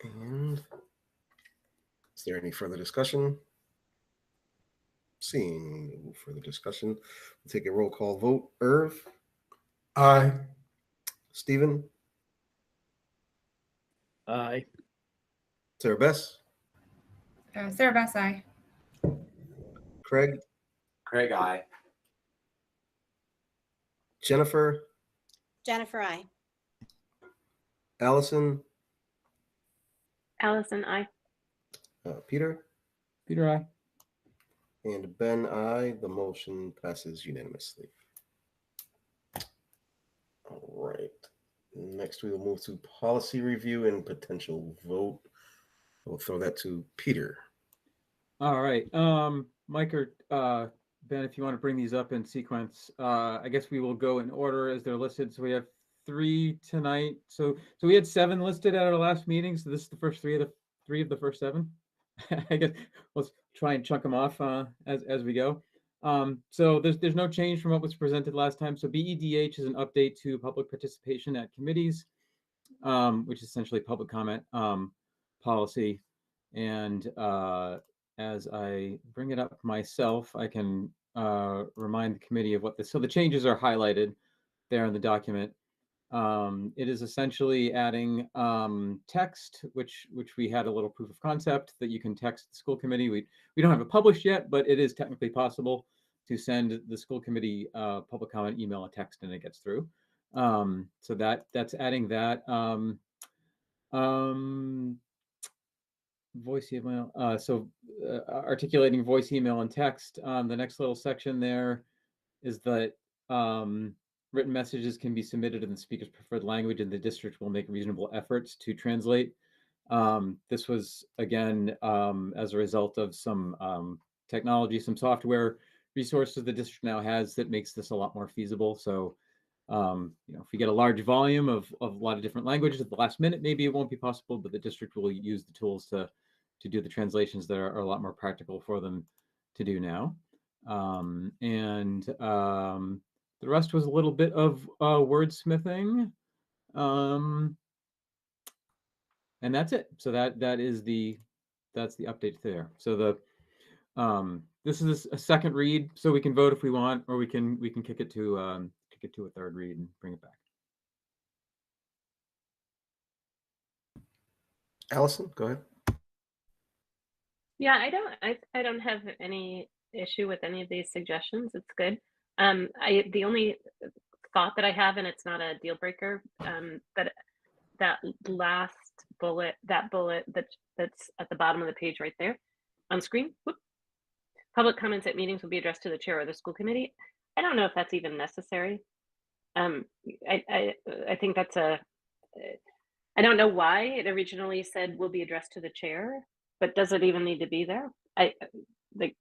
And is there any further discussion? Seeing no further discussion, we'll take a roll call vote. Irv? Aye. Stephen? Aye. Sarah Bess? Sarah Bass, aye. Craig? Craig, aye. Jennifer? Jennifer, I. Allison? Allison, I. Peter? Peter, aye. And Ben, aye. The motion passes unanimously. All right. Next, we will move to policy review and potential vote. We'll throw that to Peter. All right. Mike or Ben, if you want to bring these up in sequence, I guess we will go in order as they're listed. So we have 3 tonight. So we had 7 listed at our last meeting. So this is the first 3 of the first 7. I guess let's try and chunk them off as we go. So there's no change from what was presented last time. So BEDH is an update to public participation at committees, which is essentially public comment policy. And as I bring it up myself, I can remind the committee of what so the changes are highlighted there in the document. It is essentially adding text, which we had a little proof of concept that you can text the school committee. We don't have it published yet, but it is technically possible to send the school committee public comment email, a text, and it gets through. So that's adding that. Voice email. Articulating voice, email, and text. The next little section there is that written messages can be submitted in the speaker's preferred language, and the district will make reasonable efforts to translate. This was, again, as a result of some technology, some software resources the district now has that makes this a lot more feasible. So, if we get a large volume of a lot of different languages at the last minute, maybe it won't be possible, but the district will use the tools to do the translations that are a lot more practical for them to do now. The rest was a little bit of wordsmithing, and that's it. So that's the update there. So this is a second read, so we can vote if we want, or we can kick it to a third read and bring it back. Allison, go ahead. Yeah, I don't have any issue with any of these suggestions. It's good. The only thought that I have, and it's not a deal breaker, that last bullet, that's at the bottom of the page right there on screen. Whoop, public comments at meetings will be addressed to the chair or the school committee. I don't know if that's even necessary. I think that's I don't know why it originally said will be addressed to the chair, but does it even need to be there? Like,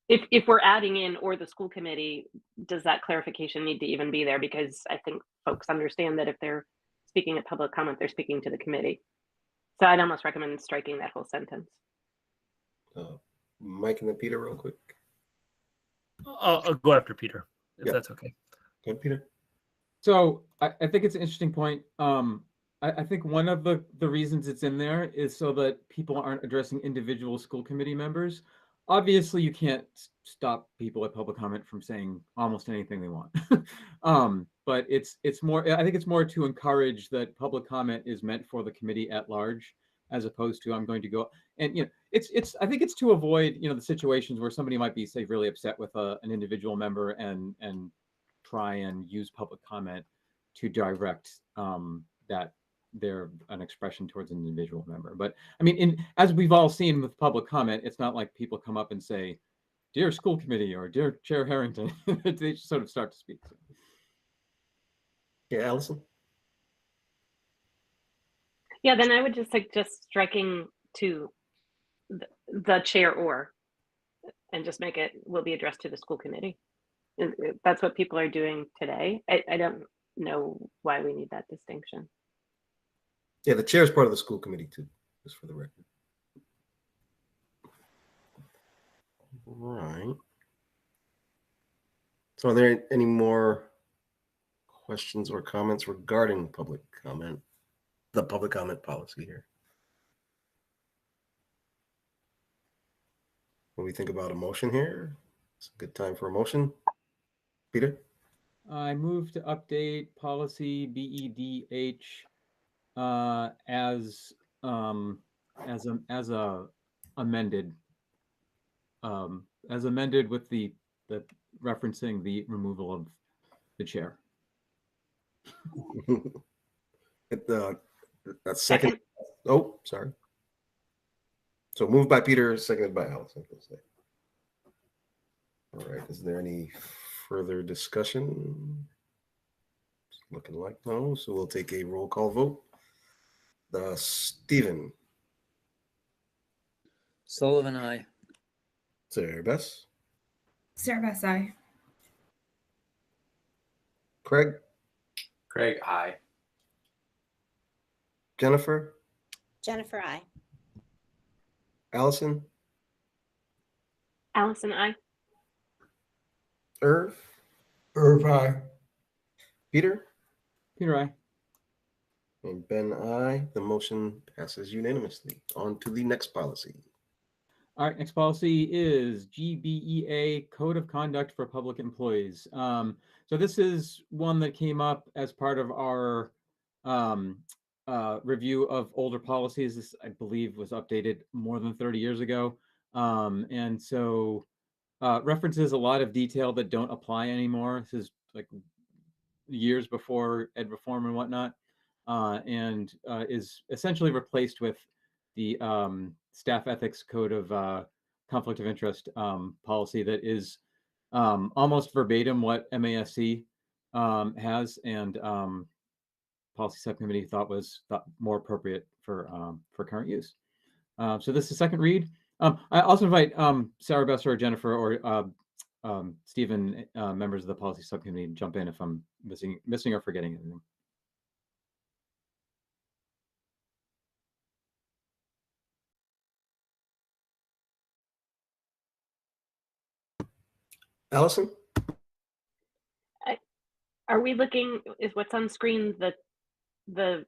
if we're adding in or the school committee, does that clarification need to even be there? Because I think folks understand that if they're speaking at public comment, they're speaking to the committee. So I'd almost recommend striking that whole sentence. Mike and then Peter, real quick. I'll go after Peter, if Yeah. that's okay. Go ahead, Peter. So I think it's an interesting point. I think one of the reasons it's in there is so that people aren't addressing individual school committee members. Obviously, you can't stop people at public comment from saying almost anything they want. But it's more, I think it's more to encourage that public comment is meant for the committee at large, as opposed to I'm going to go and, you know, I think it's to avoid, you know, the situations where somebody might be, say, really upset with an individual member and try and use public comment to direct that they're an expression towards an individual member. But I mean, as we've all seen with public comment, it's not like people come up and say, "Dear school committee" or "Dear Chair Harrington." They just sort of start to speak. Yeah, Allison. Yeah, then I would just suggest striking to the chair or, and just make it will be addressed to the school committee. That's what people are doing today. I don't know why we need that distinction. Yeah, the chair is part of the school committee too, just for the record. All right. So are there any more questions or comments regarding public comment, the public comment policy here? When we think about a motion here, it's a good time for a motion. Peter? I move to update policy BEDH as amended with the referencing the removal of the chair. That's second. Oh, sorry. So moved by Peter, seconded by Allison. All right. Is there any further discussion? It's looking like no. So we'll take a roll call vote. Stephen. Sullivan, aye. Sarah Bess. Sarah Bess, aye. Craig. Craig, aye. Jennifer. Jennifer, I. Allison. Allison, I. Irv. Irv, aye. Peter. Peter, aye. And Ben, aye. The motion passes unanimously. On to the next policy. All right, next policy is GBEA, Code of Conduct for Public Employees. So this is one that came up as part of our review of older policies. This, I believe, was updated more than 30 years ago. And so references a lot of detail that don't apply anymore. This is like years before ed reform and whatnot, and is essentially replaced with the staff ethics code of conflict of interest policy that is almost verbatim what MASC has, and policy subcommittee thought more appropriate for current use. So this is second read. I also invite Sarah Besser or Jennifer or Stephen, members of the policy subcommittee, to jump in if I'm missing or forgetting anything. Allison? Are we looking, is what's on screen the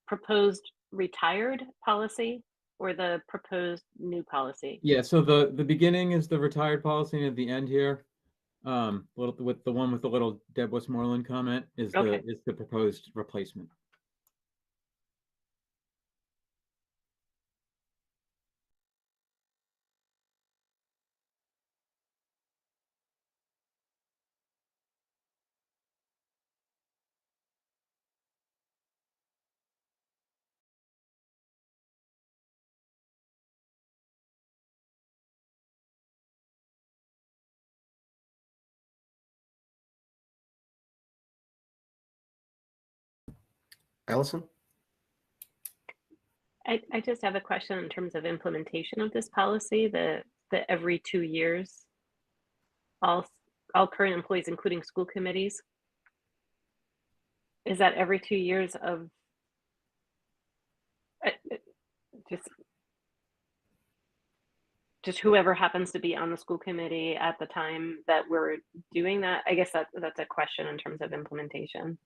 proposed retired policy or the proposed new policy? Yeah, so the beginning is the retired policy, and at the end here, with the one with the little Deb Westmoreland comment is the proposed replacement. Allison? I just have a question in terms of implementation of this policy, the every 2 years, all current employees, including school committees. Is that every 2 years of just whoever happens to be on the school committee at the time that we're doing that? I guess that's a question in terms of implementation.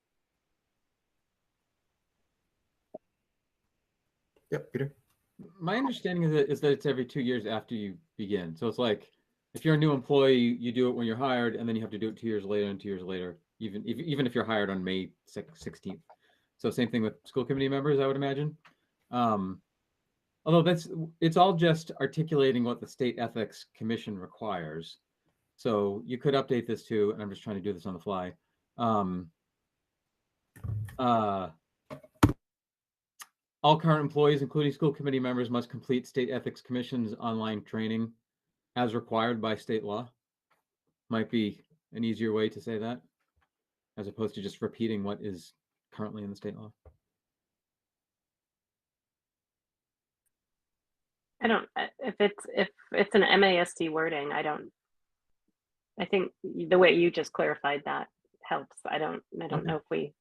Yep, Peter. My understanding is that it's every 2 years after you begin. So it's like if you're a new employee, you do it when you're hired, and then you have to do it 2 years later and 2 years later, even if you're hired on May 16th. So same thing with school committee members, I would imagine. Although it's all just articulating what the State Ethics Commission requires. So you could update this too, and I'm just trying to do this on the fly. All current employees, including school committee members, must complete State Ethics Commission's online training as required by state law. Might be an easier way to say that, as opposed to just repeating what is currently in the state law. I don't, if it's an MASC wording, I think the way you just clarified that helps. I don't know if we.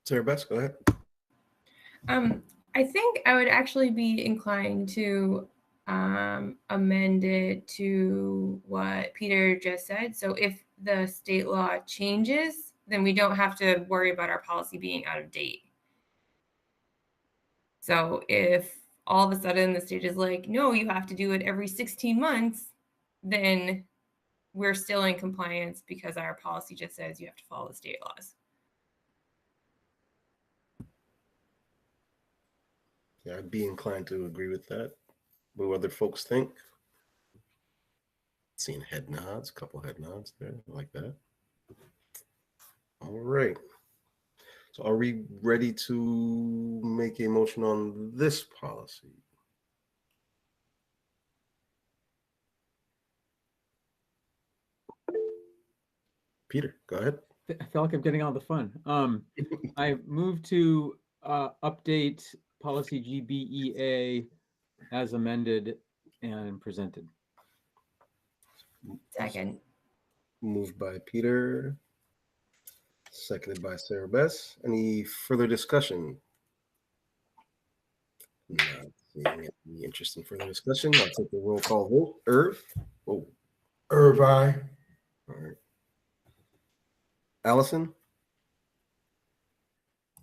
Sarah Beth, go ahead. I think I would actually be inclined to amend it to what Peter just said. So if the state law changes, then we don't have to worry about our policy being out of date. So if all of a sudden the state is like, no, you have to do it every 16 months, then we're still in compliance because our policy just says you have to follow the state laws. Yeah, I'd be inclined to agree with that. What do other folks think? Seeing head nods, a couple head nods there, like that. All right. So are we ready to make a motion on this policy? Peter, go ahead. I feel like I'm getting all the fun. I move to update policy GBEA as amended and presented. Second. Moved by Peter, seconded by Sarah Beth. Any further discussion? Not seeing any interest in further discussion. I'll take the roll call vote. Irv? Oh. Irv, aye. All right. Allison?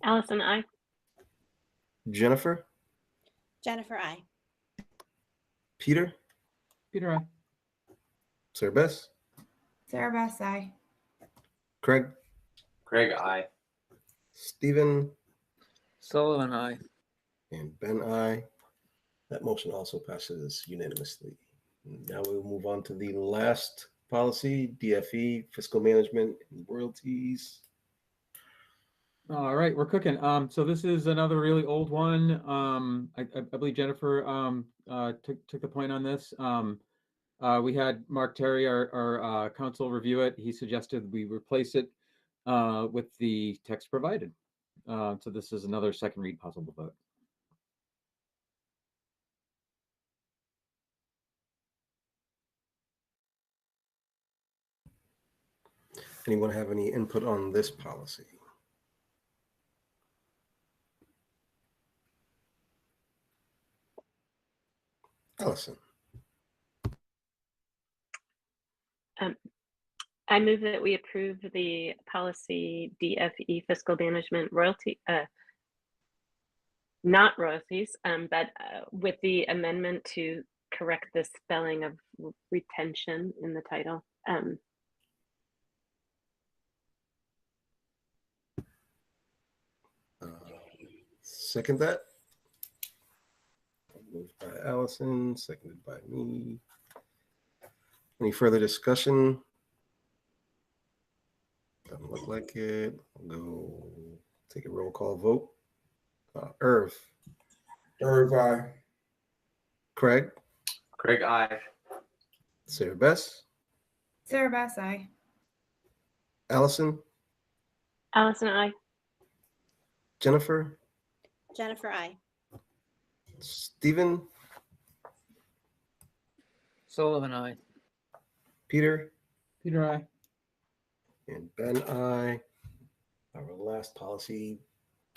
Allison, aye. Jennifer? Jennifer, I. Peter? Peter, I. Sarah Beth? Sarah Bass, aye. Craig? Craig, aye. Stephen? Sullivan, aye. And Ben, aye. That motion also passes unanimously. Now we'll move on to the last policy, DFE, fiscal management and royalties. All right, we're cooking. So this is another really old one. I believe Jennifer took the point on this. We had Mark Terry, our counsel, review it. He suggested we replace it with the text provided. So this is another second read possible vote. Anyone have any input on this policy? Allison. I move that we approve the policy DFE fiscal management royalty, not royalties, but with the amendment to correct the spelling of retention in the title. Second that. Moved by Allison, seconded by me. Any further discussion? Doesn't look like it. I'll go take a roll call vote. Irv. Irv, aye. Craig, Craig, aye. Sarah Bess, Sarah Bass, aye. Allison, Allison, I. Jennifer, Jennifer, I. Stephen, Sullivan, I. Peter, Peter, I. and Ben, I. Our last policy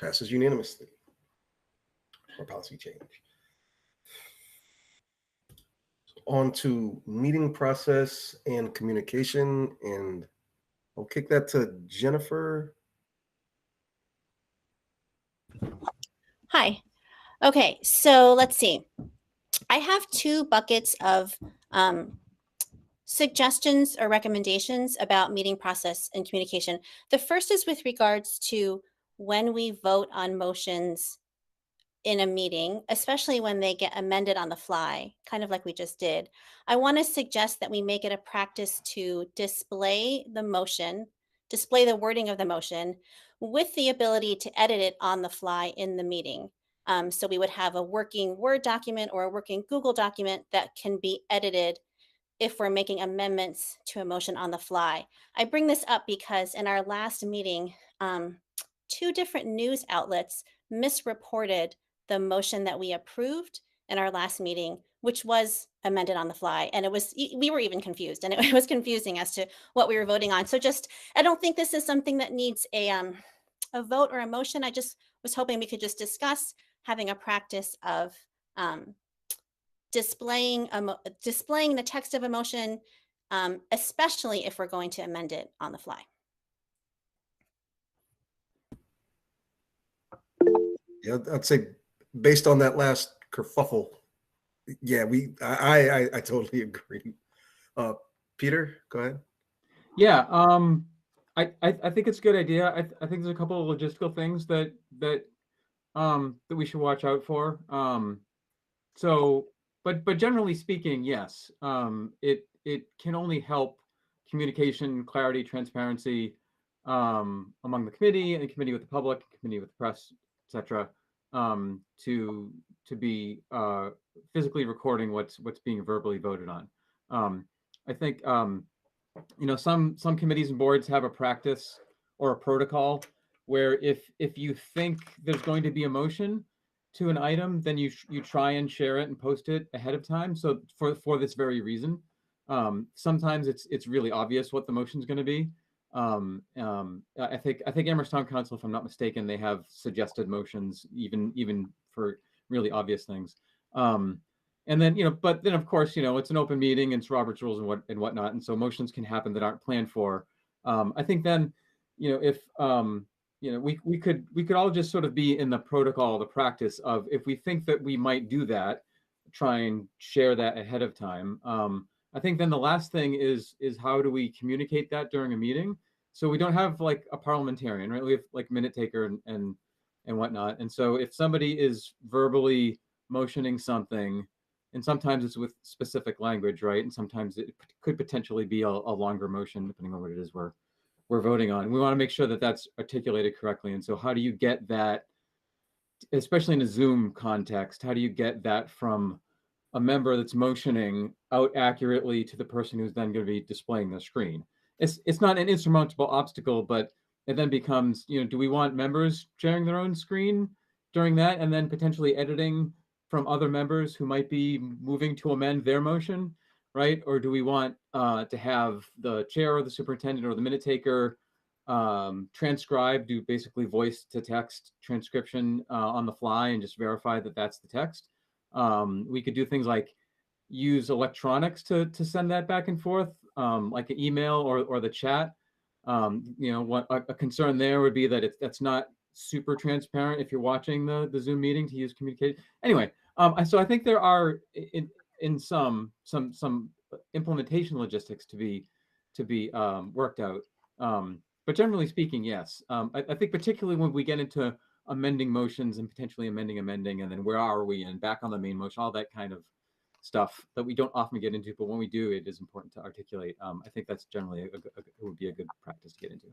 passes unanimously. Or policy change. On to meeting process and communication, and I'll kick that to Jennifer. Hi. Okay, so let's see. I have two buckets of suggestions or recommendations about meeting process and communication. The first is with regards to when we vote on motions in a meeting, especially when they get amended on the fly, kind of like we just did. I want to suggest that we make it a practice to display the motion, display the wording of the motion with the ability to edit it on the fly in the meeting. So we would have a working Word document or a working Google document that can be edited if we're making amendments to a motion on the fly. I bring this up because in our last meeting, two different news outlets misreported the motion that we approved in our last meeting, which was amended on the fly. And we were even confused, and it was confusing as to what we were voting on. So I don't think this is something that needs a vote or a motion. I just was hoping we could just discuss having a practice of displaying the text of a motion, especially if we're going to amend it on the fly. Yeah, I'd say based on that last kerfuffle, yeah, I totally agree. Peter, go ahead. Yeah, I think it's a good idea. I think there's a couple of logistical things that we should watch out for. But generally speaking, yes, it can only help communication, clarity, transparency among the committee and the committee with the public, committee with the press, etc. To be physically recording what's being verbally voted on. I think some committees and boards have a practice or a protocol where if you think there's going to be a motion to an item, then you try and share it and post it ahead of time. So for this very reason, sometimes it's really obvious what the motion is going to be. I think Amherst Town Council, if I'm not mistaken, they have suggested motions even for really obvious things. And then but then of course it's an open meeting and it's Robert's rules and whatnot, and so motions can happen that aren't planned for. I think then if we could all just sort of be in the protocol, the practice of if we think that we might do that, try and share that ahead of time. I think then the last thing is how do we communicate that during a meeting so we don't have like a parliamentarian, right? We have like minute taker and whatnot. And so if somebody is verbally motioning something, and sometimes it's with specific language, right? And sometimes it could potentially be a longer motion depending on what it is we're voting on. And we want to make sure that that's articulated correctly. And so how do you get that, especially in a Zoom context, how do you get that from a member that's motioning out accurately to the person who's then going to be displaying the screen? It's not an insurmountable obstacle, but it then becomes, do we want members sharing their own screen during that and then potentially editing from other members who might be moving to amend their motion, right? Or do we want to have the chair or the superintendent or the minute taker transcribe, do basically voice to text transcription on the fly and just verify that that's the text? We could do things like use electronics to send that back and forth, like an email or the chat. What a concern there would be that that's not super transparent if you're watching the Zoom meeting to use communicate. Anyway, so I think there are in some implementation logistics to be worked out. But generally speaking, yes. I think particularly when we get into amending motions and potentially amending, and then where are we and back on the main motion, all that kind of stuff that we don't often get into, but when we do, it is important to articulate. I think that's generally it would be a good practice to get into.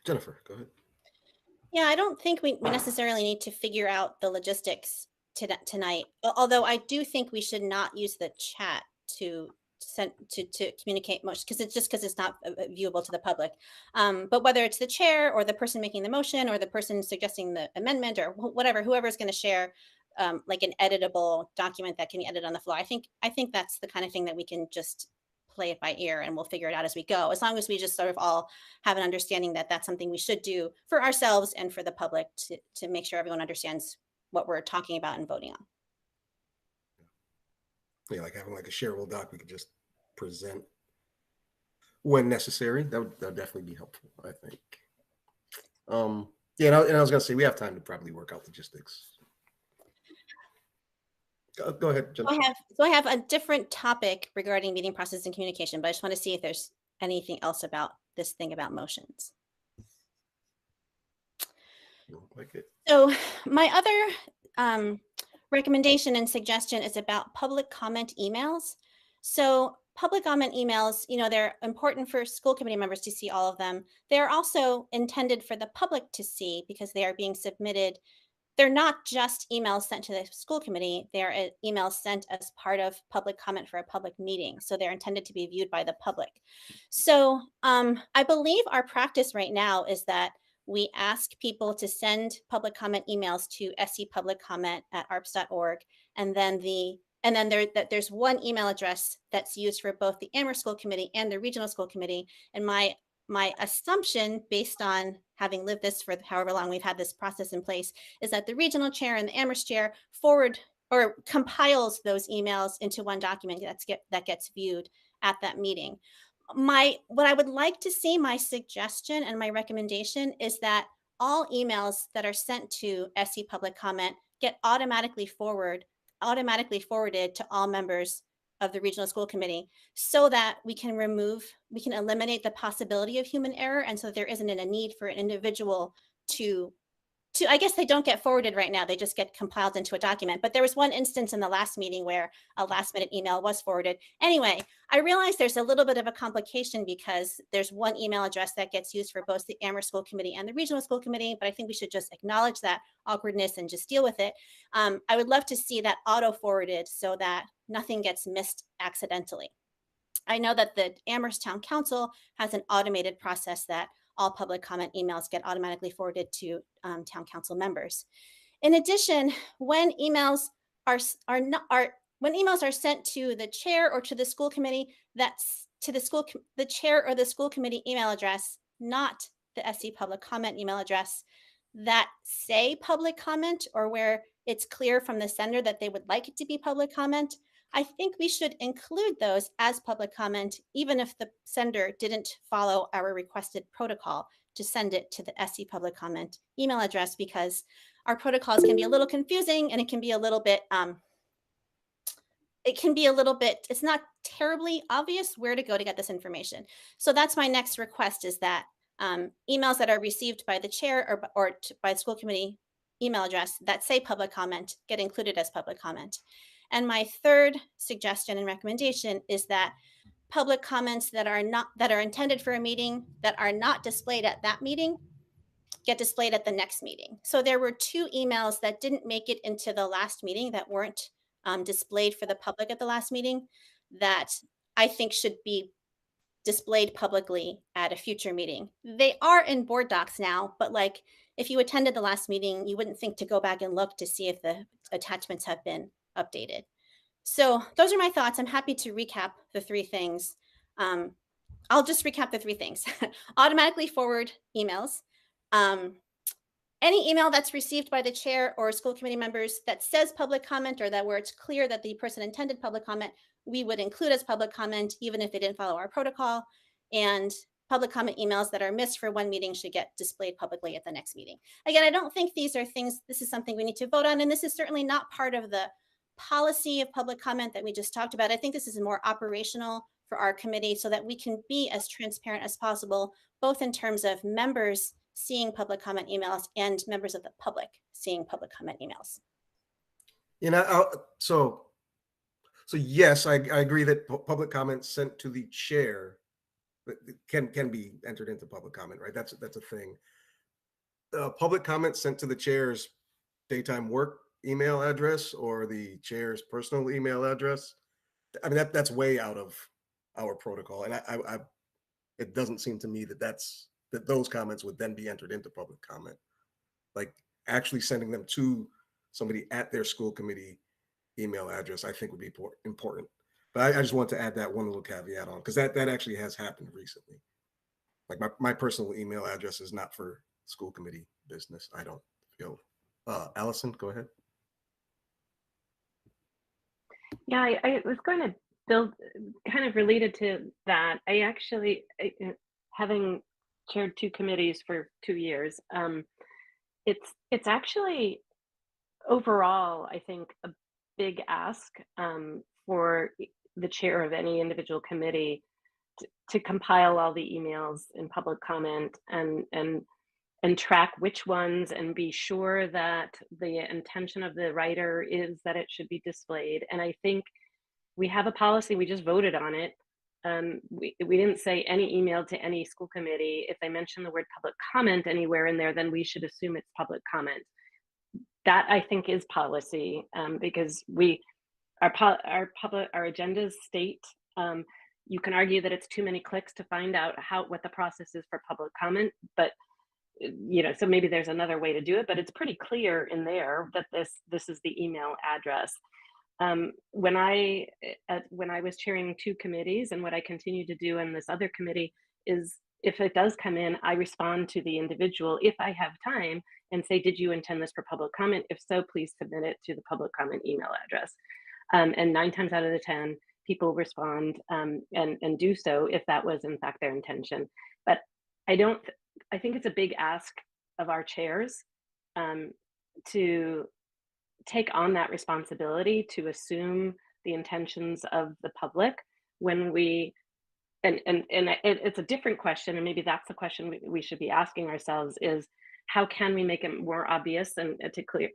Jennifer, go ahead. Yeah, I don't think we necessarily need to figure out the logistics tonight. Although I do think we should not use the chat to send to communicate much because it's not viewable to the public. But whether it's the chair or the person making the motion or the person suggesting the amendment or whatever, whoever's going to share like an editable document that can be edited on the fly, I think that's the kind of thing that we can just play it by ear and we'll figure it out as we go. As long as we just sort of all have an understanding that that's something we should do for ourselves and for the public to make sure everyone understands what we're talking about and voting on. Yeah, like having like a shareable doc we could just present when necessary. That would definitely be helpful, I think. Yeah, and I was gonna say we have time to probably work out logistics. Go ahead, Jen. So I have a different topic regarding meeting process and communication, but I just want to see if there's anything else about this thing about motions. Like it. So my other recommendation and suggestion is about public comment emails. So public comment emails, they're important for school committee members to see all of them. They're also intended for the public to see because they are being submitted. They're not just emails sent to the school committee. They're emails sent as part of public comment for a public meeting. So they're intended to be viewed by the public. So I believe our practice right now is that we ask people to send public comment emails to scpubliccomment@arps.org, and then there's one email address that's used for both the Amherst School Committee and the Regional School Committee. And my assumption, based on having lived this for however long we've had this process in place, is that the regional chair and the Amherst chair forward or compiles those emails into one document that gets viewed at that meeting. What I would like to see, my suggestion and my recommendation is that all emails that are sent to SC Public Comment get automatically forwarded to all members of the Regional School Committee so that we can eliminate the possibility of human error. And so that there isn't a need for an individual to I guess they don't get forwarded right now. They just get compiled into a document. But there was one instance in the last meeting where a last minute email was forwarded. Anyway, I realize there's a little bit of a complication because there's one email address that gets used for both the Amherst School Committee and the Regional School Committee, but I think we should just acknowledge that awkwardness and just deal with it. I would love to see that auto forwarded so that nothing gets missed accidentally. I know that the Amherst Town Council has an automated process that all public comment emails get automatically forwarded to town council members. In addition, when emails are sent to the chair or to the school committee, that's to the chair or the school committee email address, not the SC public comment email address, that say public comment or where it's clear from the sender that they would like it to be public comment, I think we should include those as public comment, even if the sender didn't follow our requested protocol to send it to the SC public comment email address, because our protocols can be a little confusing and it can be a little bit, it's not terribly obvious where to go to get this information. So that's my next request, is that emails that are received by the chair or by the school committee email address that say public comment get included as public comment. And my third suggestion and recommendation is that public comments that are intended for a meeting that are not displayed at that meeting get displayed at the next meeting. So there were 2 emails that didn't make it into the last meeting that weren't displayed for the public at the last meeting that I think should be displayed publicly at a future meeting. They are in board docs now, but like if you attended the last meeting, you wouldn't think to go back and look to see if the attachments have been updated. So those are my thoughts. I'm happy to recap the 3 things. I'll just recap the 3 things. Automatically forward emails. Any email that's received by the chair or school committee members that says public comment, or that where it's clear that the person intended public comment, we would include as public comment, even if they didn't follow our protocol. And public comment emails that are missed for one meeting should get displayed publicly at the next meeting. Again, I don't think this is something we need to vote on. And this is certainly not part of the policy of public comment that we just talked about. I think this is more operational for our committee so that we can be as transparent as possible, both in terms of members seeing public comment emails and members of the public seeing public comment emails. So yes, I agree that public comments sent to the chair can be entered into public comment, right? That's a thing. public comment sent to the chair's daytime work email address or the chair's personal email address. I mean, that's way out of our protocol, and I it doesn't seem to me that that those comments would then be entered into public comment. Like actually sending them to somebody at their school committee email address, I think would be important. But I just want to add that one little caveat on, because that actually has happened recently. Like my personal email address is not for school committee business, I don't feel. Allison, go ahead. Yeah, I was going to build kind of related to that. I actually, having chaired 2 committees for 2 years, it's actually overall, I think, a big ask for the chair of any individual committee to compile all the emails in public comment and track which ones and be sure that the intention of the writer is that it should be displayed. And I think we have a policy, we just voted on it. We didn't say any email to any school committee. If they mention the word public comment anywhere in there, then we should assume it's public comment. That I think is policy, because our agendas state, you can argue that it's too many clicks to find out what the process is for public comment, but so maybe there's another way to do it, but it's pretty clear in there that this is the email address. When I was chairing 2 committees, and what I continue to do in this other committee is, if it does come in, I respond to the individual if I have time and say, did you intend this for public comment? If so, please submit it to the public comment email address. And 9 times out of the 10, people respond and do so if that was in fact their intention. But I think it's a big ask of our chairs to take on that responsibility to assume the intentions of the public when we, and it's a different question, and maybe that's the question we should be asking ourselves, is how can we make it more obvious and to clear,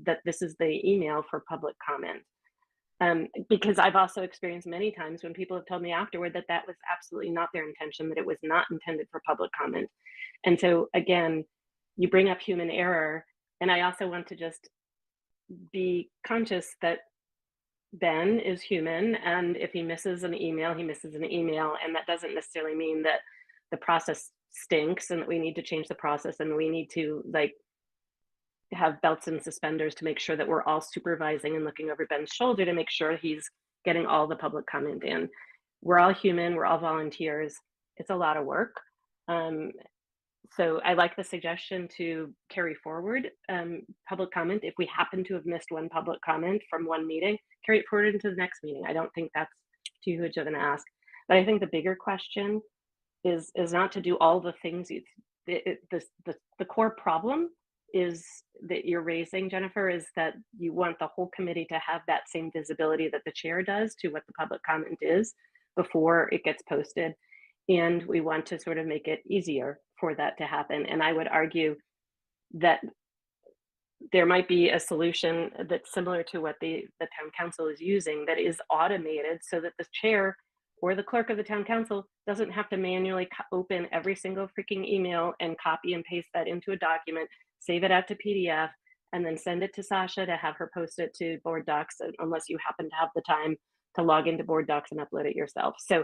that this is the email for public comment? Because I've also experienced many times when people have told me afterward that that was absolutely not their intention, that it was not intended for public comment. And so again, you bring up human error. And I also want to just be conscious that Ben is human. And if he misses an email, he misses an email. And that doesn't necessarily mean that the process stinks and that we need to change the process and we need to have belts and suspenders to make sure that we're all supervising and looking over Ben's shoulder to make sure he's getting all the public comment in. We're all human, we're all volunteers. It's a lot of work. So I like the suggestion to carry forward public comment. If we happen to have missed one public comment from one meeting, carry it forward into the next meeting. I don't think that's too huge of an ask. But I think the bigger question is not to do all the things. The core problem is that you're raising, Jennifer, is that you want the whole committee to have that same visibility that the chair does to what the public comment is before it gets posted. And we want to sort of make it easier for that to happen. And I would argue that there might be a solution that's similar to what the town council is using, that is automated so that the chair or the clerk of the town council doesn't have to manually open every single freaking email and copy and paste that into a document, save it out to PDF, and then send it to Sasha to have her post it to Board Docs, unless you happen to have the time to log into Board Docs and upload it yourself. So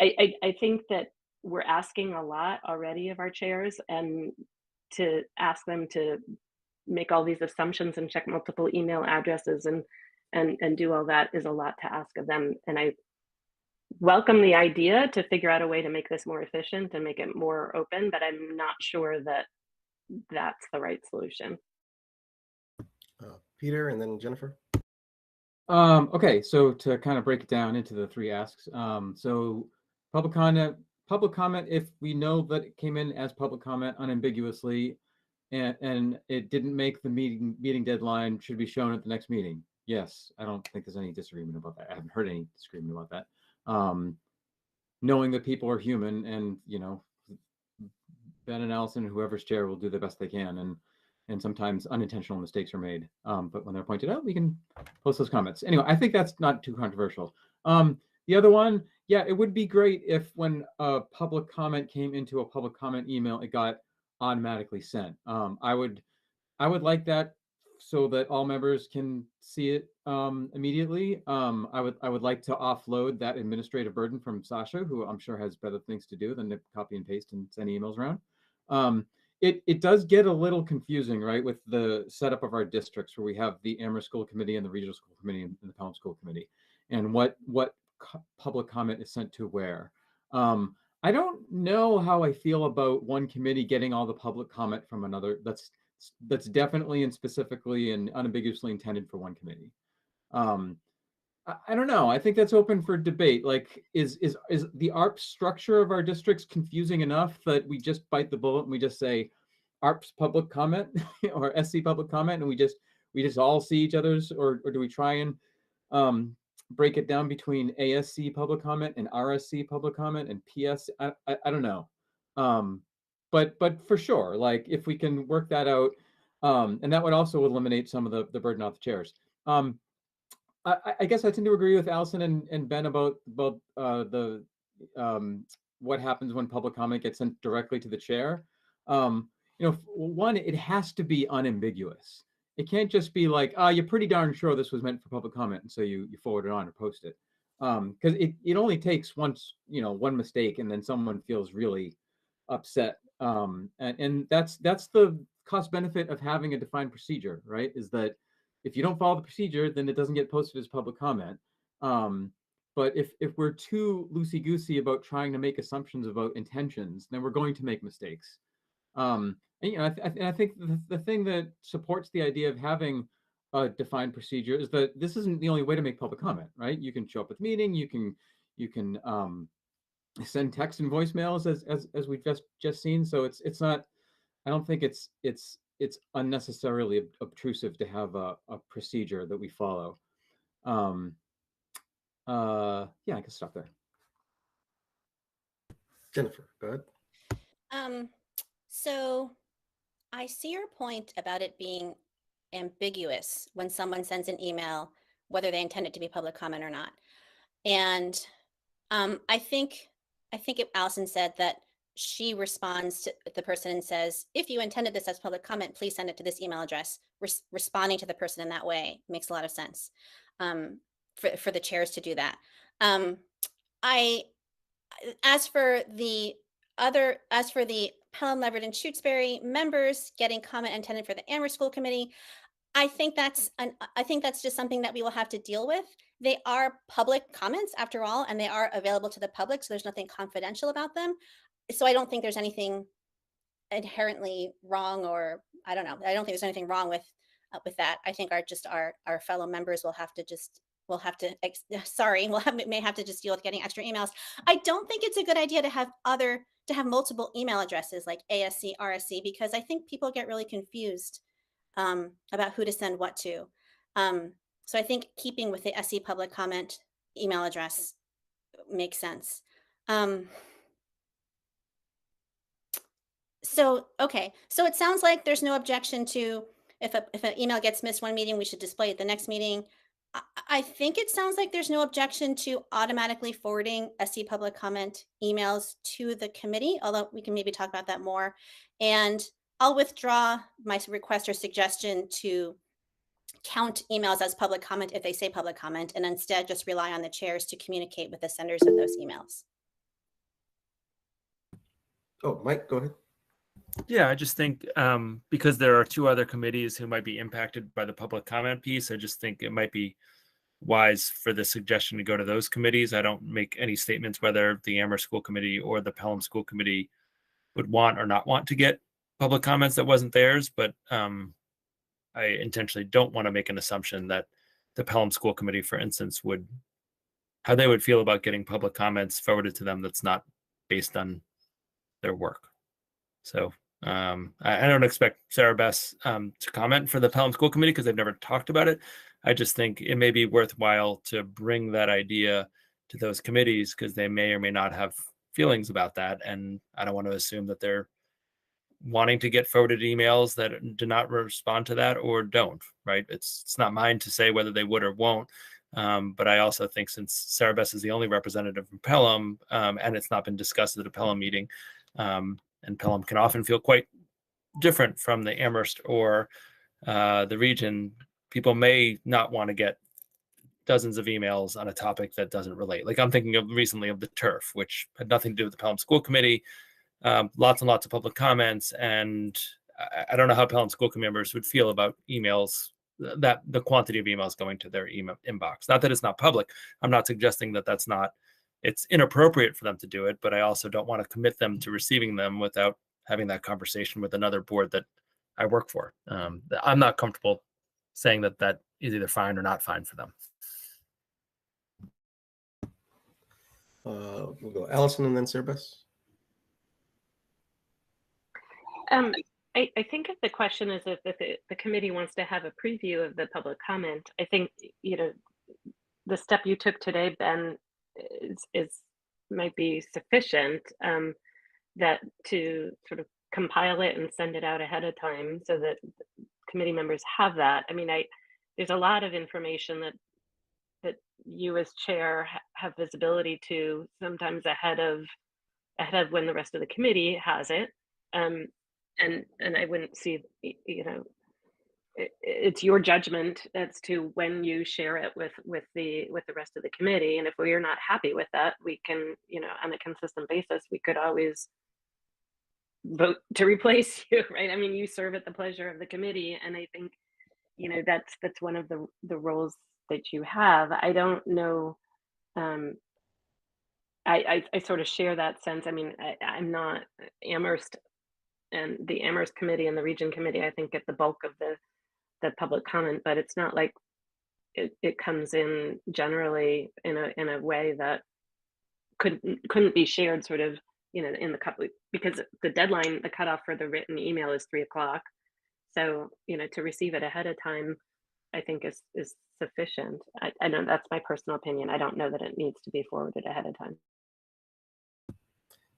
I think that we're asking a lot already of our chairs, and to ask them to make all these assumptions and check multiple email addresses and do all that is a lot to ask of them. And I welcome the idea to figure out a way to make this more efficient and make it more open, but I'm not sure that that's the right solution. Peter, and then Jennifer. Okay, so to kind of break it down into the 3 asks. So public comment, if we know that it came in as public comment unambiguously and it didn't make the meeting deadline, should be shown at the next meeting. Yes, I don't think there's any disagreement about that. I haven't heard any disagreement about that. Knowing that people are human, and Ben and Allison, whoever's chair, will do the best they can, and sometimes unintentional mistakes are made. But when they're pointed out, we can post those comments. Anyway, I think that's not too controversial. The other one, yeah, it would be great if when a public comment came into a public comment email, it got automatically sent. I would like that so that all members can see it immediately. I would like to offload that administrative burden from Sasha, who I'm sure has better things to do than to copy and paste and send emails around. It does get a little confusing, right, with the setup of our districts where we have the Amherst School Committee and the Regional School Committee and the Pelham School Committee, and what public comment is sent to where. I don't know how I feel about one committee getting all the public comment from another. That's definitely and specifically and unambiguously intended for one committee. I don't know. I think that's open for debate. Like, is the ARP structure of our districts confusing enough that we just bite the bullet and we just say ARP's public comment or SC public comment, and we just all see each other's, or do we try and break it down between ASC public comment and RSC public comment and PS? I don't know. But for sure, like if we can work that out, and that would also eliminate some of the burden off the chairs. I guess I tend to agree with Allison and Ben about the what happens when public comment gets sent directly to the chair. One, it has to be unambiguous. It can't just be like, you're pretty darn sure this was meant for public comment, and so you forward it on or post it. Because it only takes one mistake, and then someone feels really upset. And that's the cost benefit of having a defined procedure, right? Is that if you don't follow the procedure, then it doesn't get posted as public comment. But if we're too loosey-goosey about trying to make assumptions about intentions, then we're going to make mistakes. And I think the thing that supports the idea of having a defined procedure is that this isn't the only way to make public comment, right? You can show up at the meeting, you can send text and voicemails as we've just seen. So it's not. I don't think it's unnecessarily obtrusive to have a procedure that we follow. Yeah, I can stop there. Jennifer, go ahead. So I see your point about it being ambiguous when someone sends an email, whether they intend it to be public comment or not. And I think Allison said that she responds to the person and says, if you intended this as public comment, please send it to this email address. Responding to the person in that way makes a lot of sense for the chairs to do that. As for the Pelham, Leverett, and Shutesbury members getting comment intended for the Amherst School Committee, I think that's just something that we will have to deal with. They are public comments after all, and they are available to the public, so there's nothing confidential about them. So I don't think there's anything inherently wrong, or I don't know. I don't think there's anything wrong with that. I think our fellow members will have to may have to just deal with getting extra emails. I don't think it's a good idea to have multiple email addresses like ASC, RSC, because I think people get really confused about who to send what to. So I think keeping with the SC public comment email address makes sense. So it sounds like there's no objection to if an email gets missed one meeting, we should display it the next meeting. I think it sounds like there's no objection to automatically forwarding SC public comment emails to the committee, although we can maybe talk about that more. And I'll withdraw my request or suggestion to count emails as public comment if they say public comment, and instead just rely on the chairs to communicate with the senders of those emails. Oh, Mike, go ahead. Yeah, I just think because there are two other committees who might be impacted by the public comment piece, I just think it might be wise for the suggestion to go to those committees. I don't make any statements whether the Amherst School Committee or the Pelham School Committee would want or not want to get public comments that wasn't theirs, but I intentionally don't want to make an assumption that the Pelham School Committee, for instance, how they would feel about getting public comments forwarded to them that's not based on their work. So I don't expect Sarah Bess to comment for the Pelham School Committee because they've never talked about it. I just think it may be worthwhile to bring that idea to those committees because they may or may not have feelings about that. And I don't want to assume that they're wanting to get forwarded emails that do not respond to that or don't, right? It's not mine to say whether they would or won't. But I also think since Sarah Bess is the only representative from Pelham and it's not been discussed at a Pelham meeting, and Pelham can often feel quite different from the Amherst or the region, people may not want to get dozens of emails on a topic that doesn't relate. Like I'm thinking of recently of the turf, which had nothing to do with the Pelham School Committee. Lots and lots of public comments, and I don't know how Pelham School Committee members would feel about emails, that the quantity of emails going to their email inbox. Not that it's not public. I'm not suggesting that that's not, it's inappropriate for them to do it, but I also don't want to commit them to receiving them without having that conversation with another board that I work for. I'm not comfortable saying that that is either fine or not fine for them. We'll go Allison and then Sarah Bess. I think if the question is if the committee wants to have a preview of the public comment, I think, you know, the step you took today, Ben, is might be sufficient, that to sort of compile it and send it out ahead of time so that committee members have that. I mean, there's a lot of information that you as chair have visibility to, sometimes ahead of when the rest of the committee has it. And I wouldn't see, you know, it's your judgment as to when you share it with the rest of the committee. And if we're not happy with that, we can, you know, on a consistent basis, we could always vote to replace you, right? I mean, you serve at the pleasure of the committee, and I think, you know, that's one of the roles that you have. I don't know. I sort of share that sense. I mean, I'm not Amherst, and the Amherst committee and the region committee, I think, get the bulk of the public comment, but it's not like it comes in generally in a way that couldn't be shared sort of, you know, in the couple, because the deadline, the cutoff for the written email is 3 o'clock. So, you know, to receive it ahead of time, I think is sufficient. I know that's my personal opinion. I don't know that it needs to be forwarded ahead of time.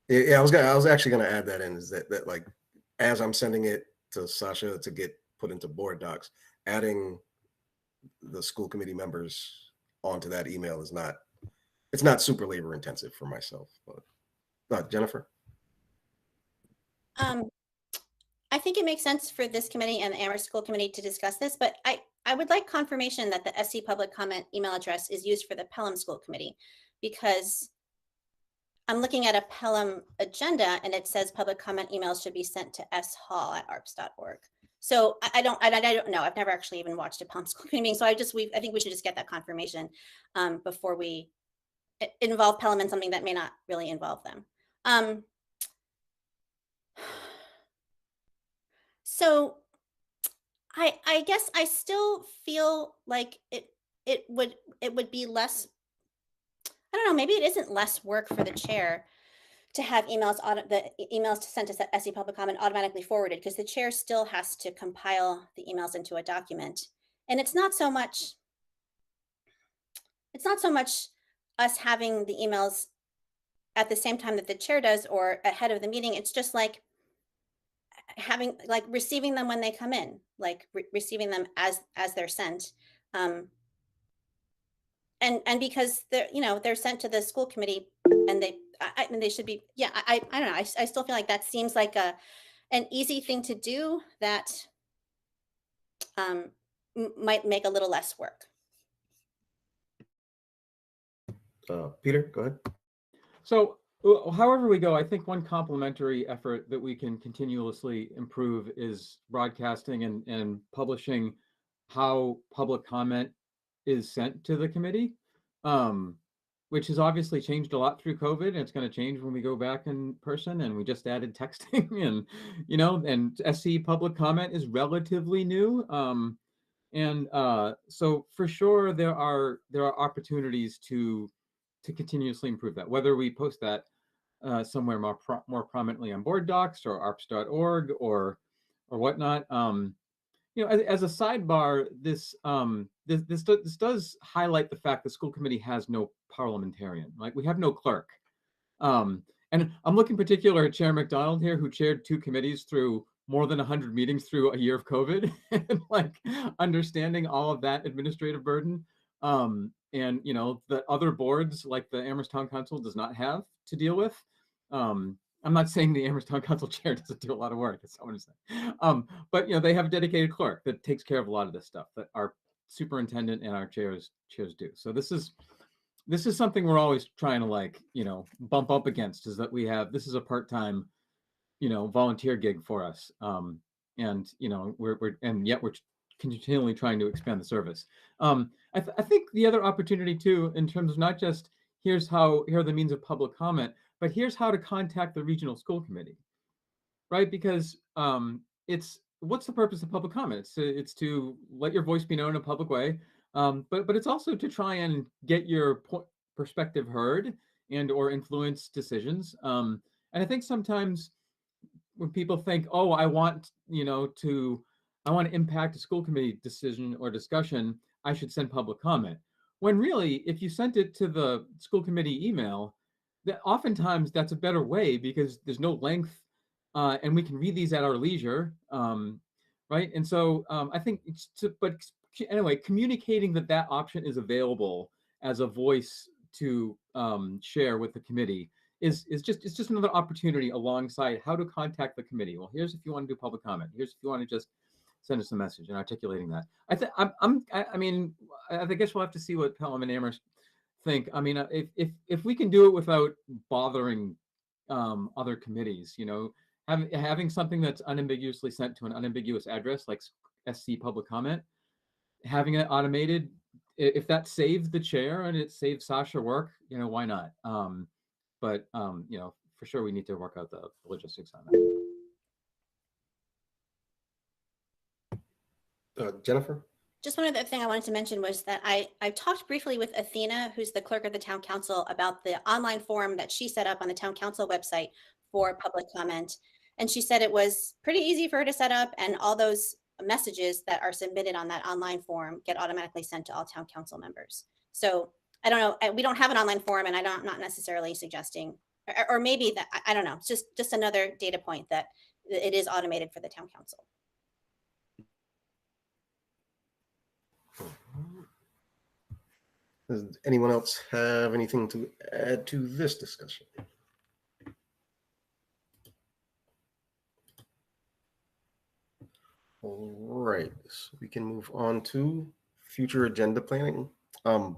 Yeah, I was actually gonna add that in, is that like, as I'm sending it to Sasha to get put into board docs, adding the school committee members onto that email is not, it's not super labor intensive for myself. But Jennifer? I think it makes sense for this committee and the Amherst School Committee to discuss this, but I would like confirmation that the SC public comment email address is used for the Pelham School Committee, because I'm looking at a Pelham agenda and it says public comment emails should be sent to shall@arps.org. So I don't know. I've never actually even watched a Pelham School Committee meeting. So I think we should just get that confirmation before we involve Pelham in something that may not really involve them. So I guess I still feel like it would be less, I don't know, maybe it isn't less work for the chair to have the emails to send to SE public comment automatically forwarded, because the chair still has to compile the emails into a document. And it's not so much us having the emails at the same time that the chair does or ahead of the meeting. It's just like receiving them when they come in, like receiving them as they're sent. And because they're sent to the school committee, and they should be, yeah, I don't know. I still feel like that seems like an easy thing to do that might make a little less work. Peter, go ahead. So however we go, I think one complementary effort that we can continuously improve is broadcasting and publishing how public comment is sent to the committee, which has obviously changed a lot through COVID, and it's going to change when we go back in person. And we just added texting, and and SC public comment is relatively new. So for sure there are opportunities to continuously improve that, whether we post that somewhere more prominently on board docs or arps.org or whatnot. As a sidebar, this does highlight the fact the school committee has no parliamentarian. Like, we have no clerk. And I'm looking in particular at Chair McDonald here, who chaired 2 committees through more than 100 meetings through a year of COVID, and like understanding all of that administrative burden. And the other boards, like the Amherst Town Council, does not have to deal with. I'm not saying the Amherst Town Council chair doesn't do a lot of work. That's not what I'm saying. But they have a dedicated clerk that takes care of a lot of this stuff that our superintendent and our chairs do. So this is something we're always trying to bump up against, is that this is a part-time volunteer gig for us, and yet we're continually trying to expand the service. I think the other opportunity too, in terms of not just here are the means of public comment, but here's how to contact the regional school committee, right? Because what's the purpose of public comment? It's to let your voice be known in a public way, but it's also to try and get your perspective heard and or influence decisions. And I think sometimes when people think, oh, I want to impact a school committee decision or discussion, I should send public comment. When really, if you sent it to the school committee email, that oftentimes that's a better way, because there's no length, and we can read these at our leisure, right? And so I think but anyway, communicating that option is available as a voice to share with the committee is just another opportunity alongside how to contact the committee. Well, here's if you want to do public comment. Here's if you want to just send us a message, and articulating that. I guess we'll have to see what Pelham and Amherst think. I mean, if we can do it without bothering other committees, having something that's unambiguously sent to an unambiguous address like SC public comment, having it automated, if that saves the chair and it saves Sasha work, why not? But for sure we need to work out the logistics on that. Jennifer? Just one other thing I wanted to mention was that I talked briefly with Athena, who's the clerk of the town council, about the online form that she set up on the town council website for public comment. And she said it was pretty easy for her to set up, and all those messages that are submitted on that online form get automatically sent to all town council members. So I don't know, we don't have an online form, and I'm not necessarily suggesting, or maybe that, I don't know, it's just another data point that it is automated for the town council. Does anyone else have anything to add to this discussion? All right, so we can move on to future agenda planning. Do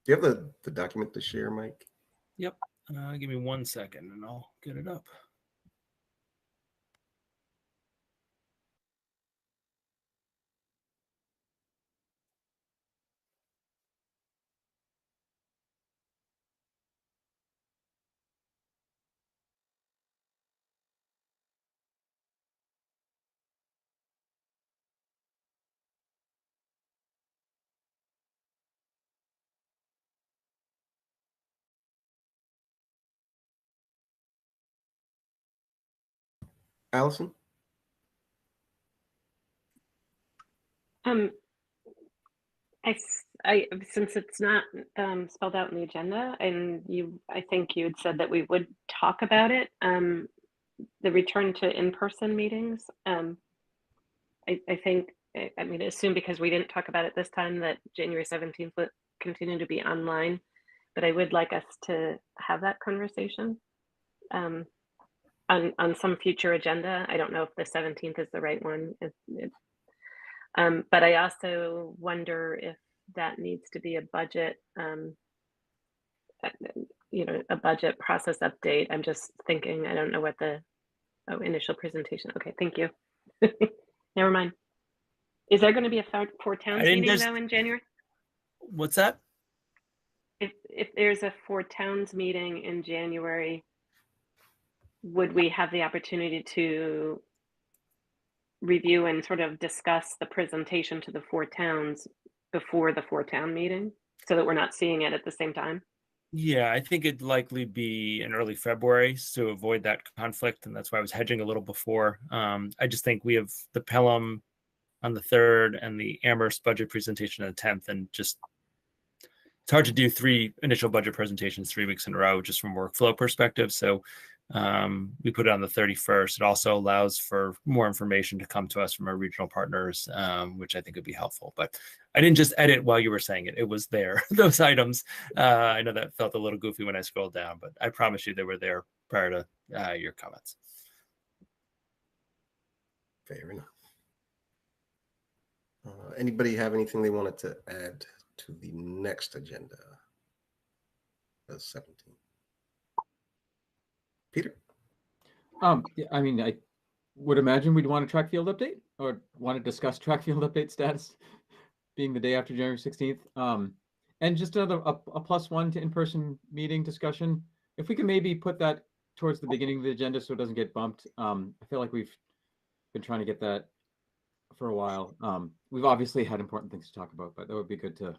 you have the document to share, Mike? Yep. Give me 1 second and I'll get it up. Allison? Since it's not spelled out in the agenda, and I think you had said that we would talk about it, the return to in-person meetings. I think, I mean, assume because we didn't talk about it this time that January 17th would continue to be online, but I would like us to have that conversation on some future agenda. I don't know if the 17th is the right one. But I also wonder if that needs to be a budget, a budget process update. I'm just thinking, I don't know what the initial presentation. Okay, thank you. Never mind. Is there going to be a Four Towns meeting though in January? What's that? If there's a Four Towns meeting in January, would we have the opportunity to review and sort of discuss the presentation to the Four Towns before the Four Town meeting, so that we're not seeing it at the same time? Yeah, I think it'd likely be in early February to avoid that conflict, and that's why I was hedging a little before. I just think we have the Pelham on the 3rd and the Amherst budget presentation on the 10th, and just it's hard to do 3 initial budget presentations 3 weeks in a row just from workflow perspective. So we put it on the 31st. It also allows for more information to come to us from our regional partners, which I think would be helpful. But I didn't just edit while you were saying it. It was there, those items. I know that felt a little goofy when I scrolled down, but I promise you they were there prior to your comments. Fair enough. Anybody have anything they wanted to add to the next agenda? The 17th. Peter? Yeah, I mean, I would imagine we'd want a track field update or want to discuss track field update status being the day after January 16th. And just another a +1 to in-person meeting discussion. If we can maybe put that towards the beginning of the agenda so it doesn't get bumped. I feel like we've been trying to get that for a while. We've obviously had important things to talk about, but that would be good to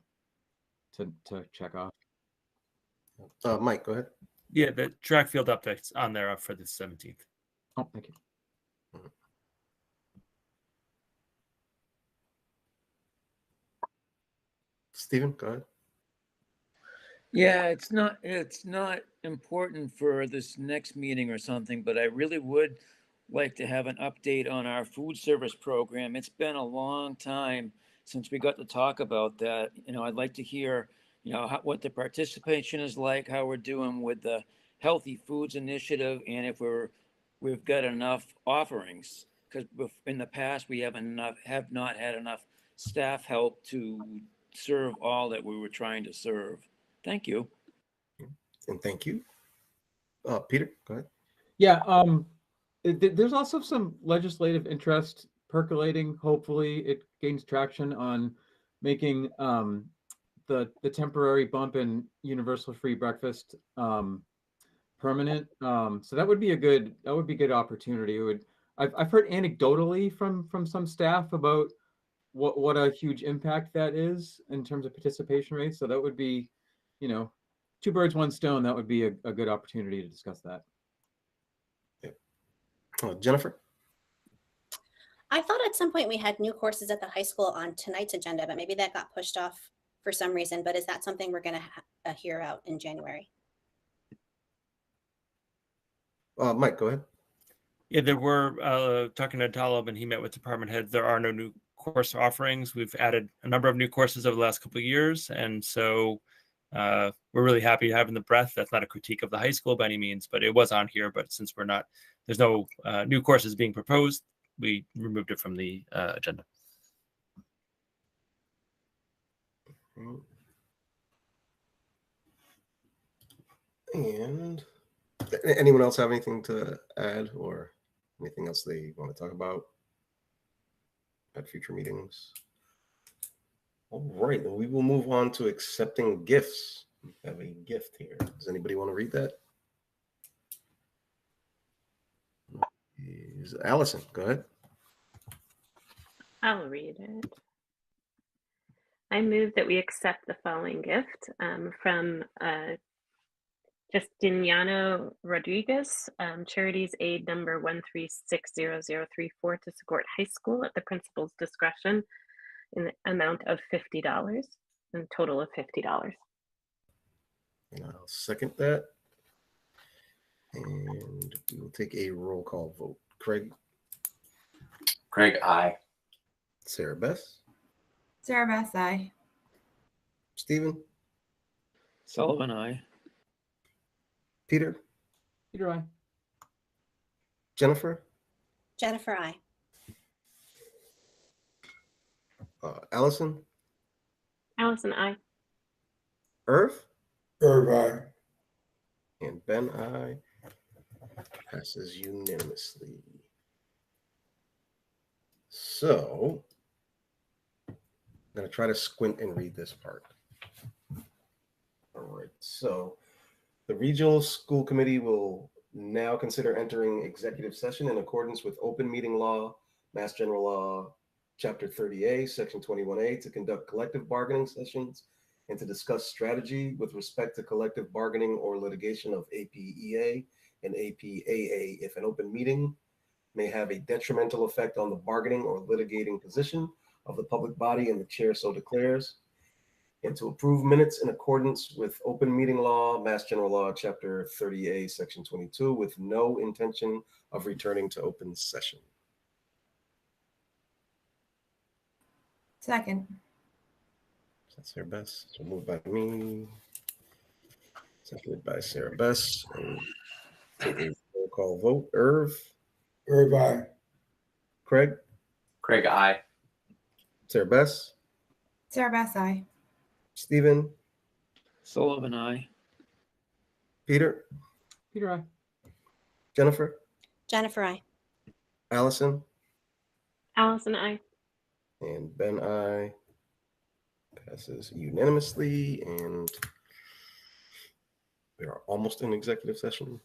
check off. Mike, go ahead. Yeah, the track field updates on there up for the 17th. Oh, thank you. Stephen, go ahead. Yeah, it's not important for this next meeting or something, but I really would like to have an update on our food service program. It's been a long time since we got to talk about that. I'd like to hear, what the participation is like, how we're doing with the Healthy Foods Initiative, and if we've got enough offerings. Because in the past we have not had enough staff help to serve all that we were trying to serve. Thank you. And thank you. Peter, go ahead. Yeah, there's also some legislative interest percolating. Hopefully it gains traction on making the temporary bump in universal free breakfast permanent. So that would be good opportunity. I've heard anecdotally from some staff about what a huge impact that is in terms of participation rates. So that would be, two birds, one stone. That would be a good opportunity to discuss that. Jennifer? I thought at some point we had new courses at the high school on tonight's agenda, but maybe that got pushed off for some reason. But is that something we're going to hear out in January? Mike, go ahead. Yeah, there were, talking to Talib and he met with department heads, there are no new course offerings. We've added a number of new courses over the last couple of years. And so we're really happy having the breadth. That's not a critique of the high school by any means, but it was on here. But since there's no new courses being proposed, we removed it from the agenda. And anyone else have anything to add or anything else they want to talk about at future meetings? All right, then we will move on to accepting gifts. We have a gift here. Does anybody want to read that? Allison, go ahead. I'll read it. I move that we accept the following gift from Justiniano Rodriguez, Charities Aid number 1360034 to support high school at the principal's discretion in the amount of $50, a total of $50. And I'll second that. And we will take a roll call vote. Craig? Craig, aye. Sarah Beth? Sarah Bass, aye. Stephen? Sullivan, aye. Peter? Peter, aye. Jennifer? Jennifer, I. Allison? Allison, aye. Irv? Irv, aye. And Ben, aye. Passes unanimously. So, I'm going to try to squint and read this part. All right. So, the Regional School Committee will now consider entering executive session in accordance with Open Meeting Law, Mass General Law, Chapter 30A, Section 21A, to conduct collective bargaining sessions and to discuss strategy with respect to collective bargaining or litigation of APEA and APAA if an open meeting may have a detrimental effect on the bargaining or litigating position of the public body and the chair so declares, and to approve minutes in accordance with Open Meeting Law, Mass General Law, Chapter 30A, Section 22, with no intention of returning to open session. Second. Sarah Bess. So moved by me. Seconded by Sarah Bess. And take a roll call vote. Irv, Irvine, Craig, Craig, I. Sarah Bess, Sarah Bass, aye. Stephen, Sullivan, I. Peter, Peter, I. Jennifer, Jennifer, I. Allison, Allison, I. and Ben, I. Passes unanimously, and we are almost in executive session.